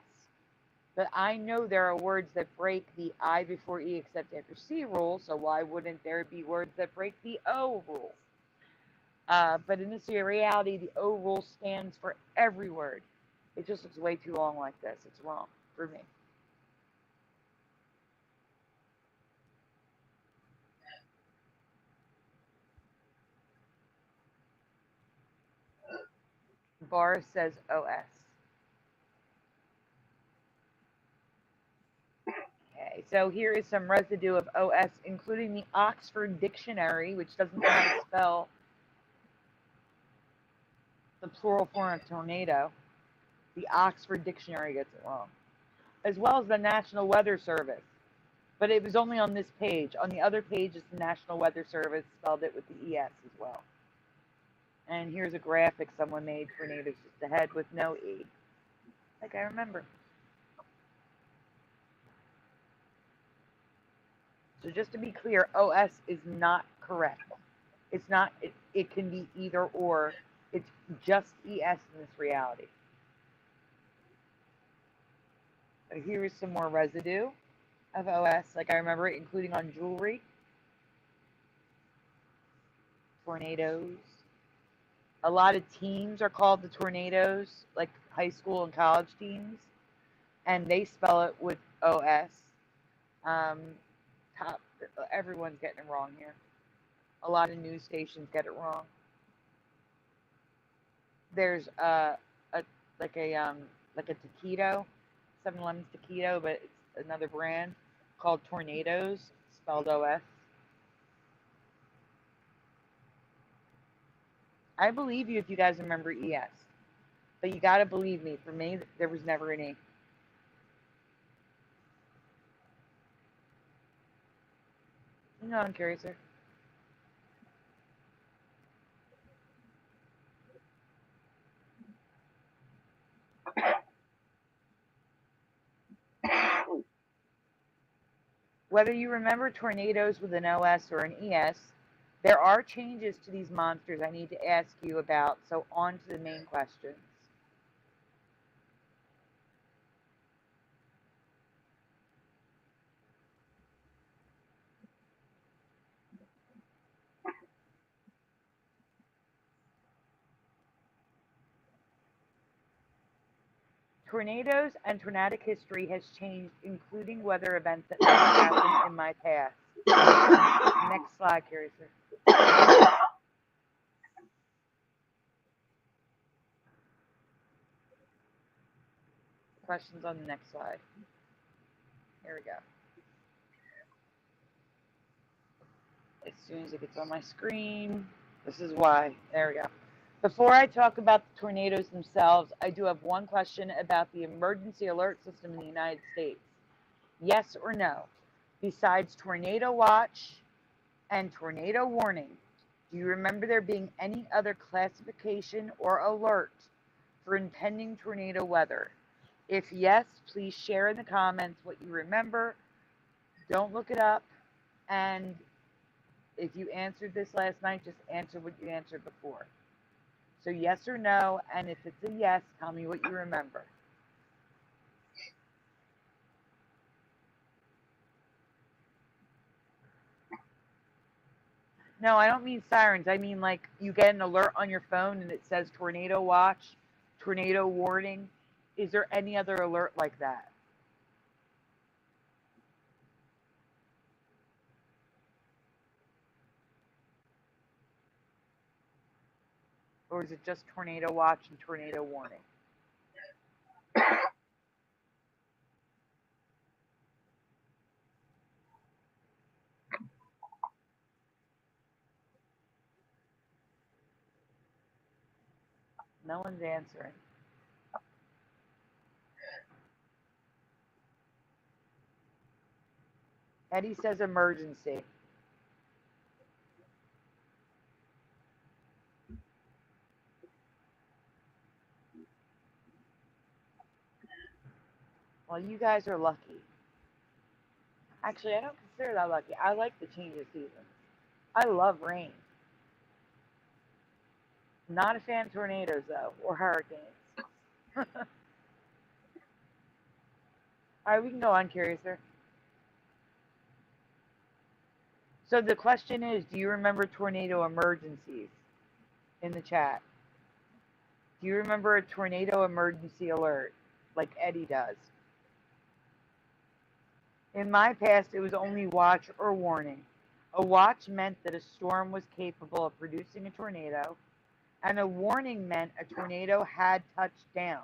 But I know there are words that break the I before E except after C rule, so why wouldn't there be words that break the O rule? But in this reality, the O rule stands for every word. It just looks way too long like this. It's wrong for me. Boris says OS. Okay, so here is some residue of OS, including the Oxford Dictionary, which doesn't know how to spell the plural form of tornado. The Oxford Dictionary gets it wrong, as well as the National Weather Service. But it was only on this page. On the other page is the National Weather Service, spelled it with the ES as well. And here's a graphic someone made for natives just ahead with no E. Like I remember. So just to be clear, OS is not correct. It's not, it can be either or. It's just ES in this reality. So here's some more residue of OS, like I remember it, including on jewelry. Tornadoes. A lot of teams are called the Tornadoes, like high school and college teams, and they spell it with OS. Everyone's getting it wrong here. A lot of news stations get it wrong. There's like a taquito, 7-Eleven's taquito, but it's another brand called Tornadoes, spelled OS. I believe you if you guys remember ES, but you gotta believe me. For me, there was never an E. No, I'm curious, sir. Whether you remember tornadoes with an OS or an ES, there are changes to these monsters I need to ask you about, so on to the main questions. Tornadoes and tornadic history has changed, including weather events that happened in my past. Next slide, Curious. Questions on the next slide. Here we go. As soon as it gets on my screen, this is why. There we go. Before I talk about the tornadoes themselves, I do have one question about the emergency alert system in the United States. Yes or no? Besides tornado watch and tornado warning, do you remember there being any other classification or alert for impending tornado weather? If yes, please share in the comments what you remember. Don't look it up. And if you answered this last night, just answer what you answered before. So yes or no, and if it's a yes, tell me what you remember. No, I don't mean sirens. I mean like you get an alert on your phone and it says tornado watch, tornado warning. Is there any other alert like that? Or is it just tornado watch and tornado warning? No one's answering. Eddie says emergency. Well, you guys are lucky. Actually, I don't consider that lucky. I like the change of seasons. I love rain. Not a fan of tornadoes, though, or hurricanes. All right, we can go on, Curiouser. So the question is, do you remember tornado emergencies in the chat? Do you remember a tornado emergency alert like Eddie does? In my past, it was only watch or warning. A watch meant that a storm was capable of producing a tornado, and a warning meant a tornado had touched down.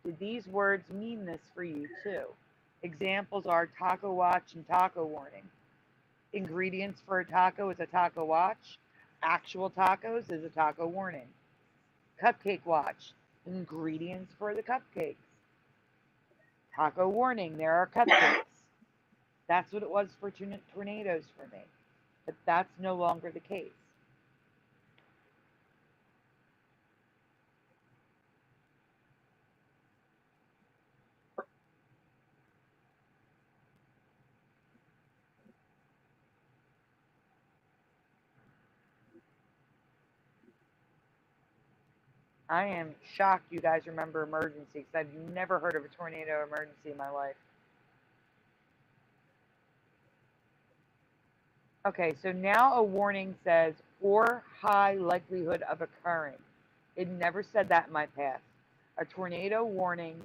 Did these words mean this for you too? Examples are taco watch and taco warning. Ingredients for a taco is a taco watch. Actual tacos is a taco warning. Cupcake watch. Ingredients for the cupcakes. Taco warning, there are cupcakes. That's what it was for tornadoes for me. But that's no longer the case. I am shocked you guys remember emergency because I've never heard of a tornado emergency in my life. Okay, so now a warning says, or high likelihood of occurring. It never said that in my past. A tornado warning,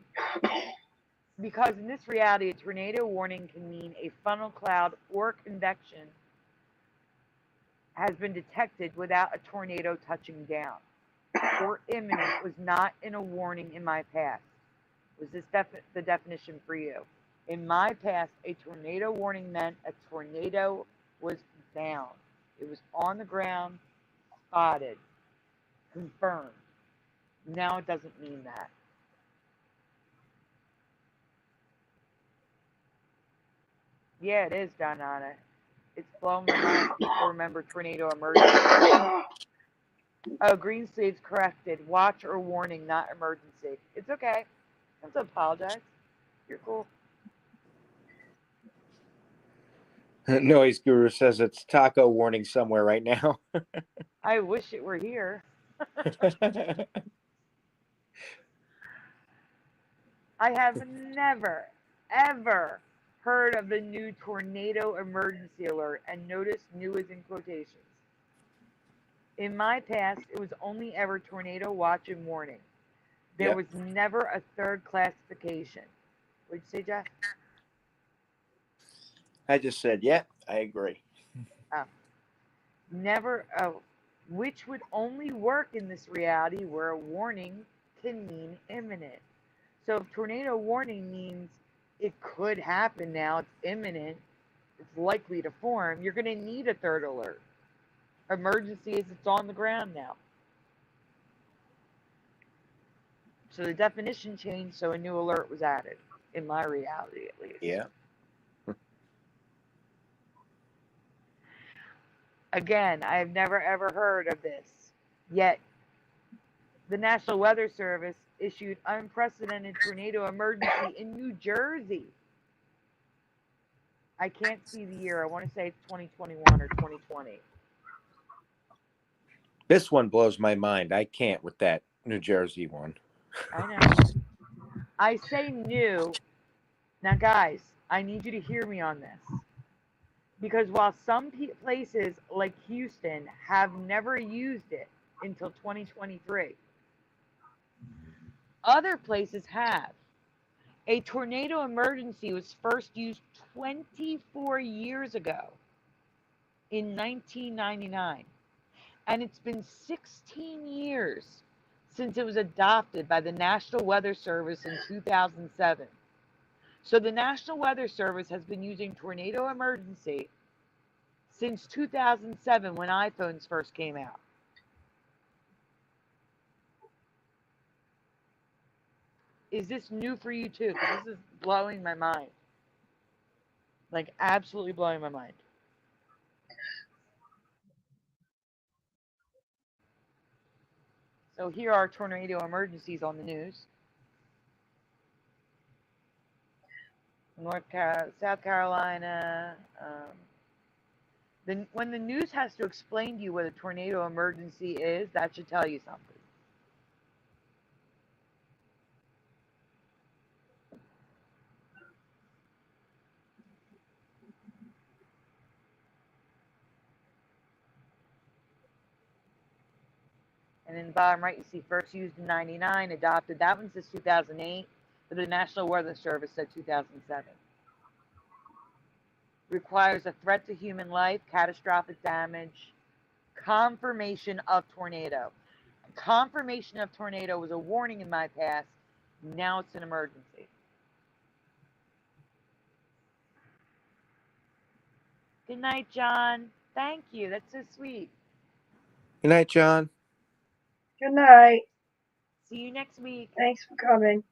because in this reality, a tornado warning can mean a funnel cloud or convection has been detected without a tornado touching down. Or imminent was not in a warning in my past. Was this the definition for you? In my past, a tornado warning meant a tornado was down. It was on the ground, spotted, confirmed. Now it doesn't mean that. Yeah, it is done on it. It's blown my mind. People remember tornado emergency. Oh, green sleeves corrected. Watch or warning, not emergency. It's okay. Don't have to apologize. You're cool. Noise Guru says it's taco warning somewhere right now. I wish it were here. I have never, ever heard of the new tornado emergency alert, and notice new is in quotations. In my past, it was only ever tornado watch and warning. There Yep. was never a third classification. What'd you say, Jeff? I just said, yeah, I agree. Oh. Never, which would only work in this reality where a warning can mean imminent. So if tornado warning means it could happen now, it's imminent, it's likely to form, you're going to need a third alert. Emergency is it's on the ground now. So the definition changed, so a new alert was added, in my reality at least. Yeah. Again, I have never ever heard of this. Yet, the National Weather Service issued unprecedented tornado emergency in New Jersey. I can't see the year. I want to say it's 2021 or 2020. This one blows my mind. I can't with that New Jersey one. I know. I say new. Now, guys, I need you to hear me on this. Because while some places like Houston have never used it until 2023, other places have. A tornado emergency was first used 24 years ago in 1999. And it's been 16 years since it was adopted by the National Weather Service in 2007. So the National Weather Service has been using tornado emergency since 2007 when iPhones first came out. Is this new for you too? Because this is blowing my mind. Like, absolutely blowing my mind. So here are tornado emergencies on the news. South Carolina. When the news has to explain to you what a tornado emergency is, that should tell you something. And in the bottom right, you see first used in 99, adopted. That one says 2008, but the National Weather Service said 2007. Requires a threat to human life, catastrophic damage, confirmation of tornado. Confirmation of tornado was a warning in my past. Now it's an emergency. Good night, John. Thank you. That's so sweet. Good night, John. Good night. See you next week. Thanks for coming.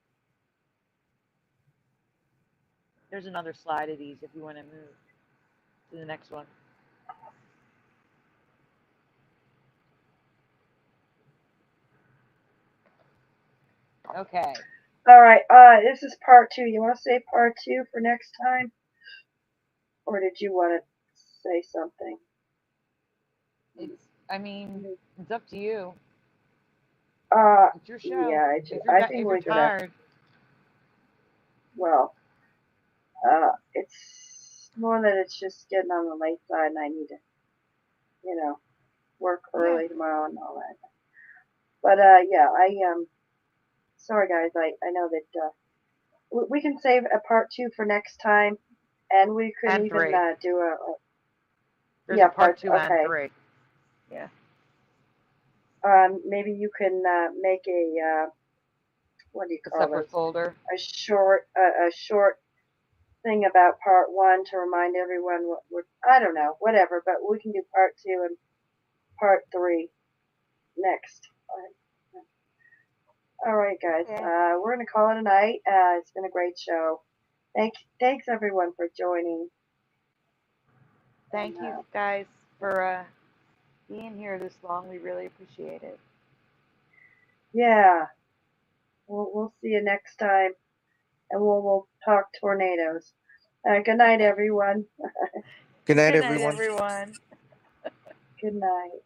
There's another slide of these if you want to move to the next one. Okay. All right. This is part 2. You want to say part 2 for next time? Or did you want to say something? It's, I mean, it's up to you. It's your show. Yeah, I think If we're you're gonna. tired, Well, it's more that it's just getting on the late side, and I need to, work yeah, early tomorrow and all that. But yeah, sorry guys, I know that we can save a part 2 for next time, and we can and even 3. do a There's yeah a part part. 2 and Okay. 3. Yeah. Maybe you can make a what do you A call separate this? folder. A short thing about part 1 to remind everyone what I don't know, whatever. But we can do part 2 and part 3 next. All right, guys. Okay. We're gonna call it a night. It's been a great show. Thanks everyone for joining. Thank you And, guys for being here this long. We really appreciate it. yeah, we'll see you next time, and we'll talk tornadoes. Good night, everyone. Good night, Good night, everyone. everyone. Good night.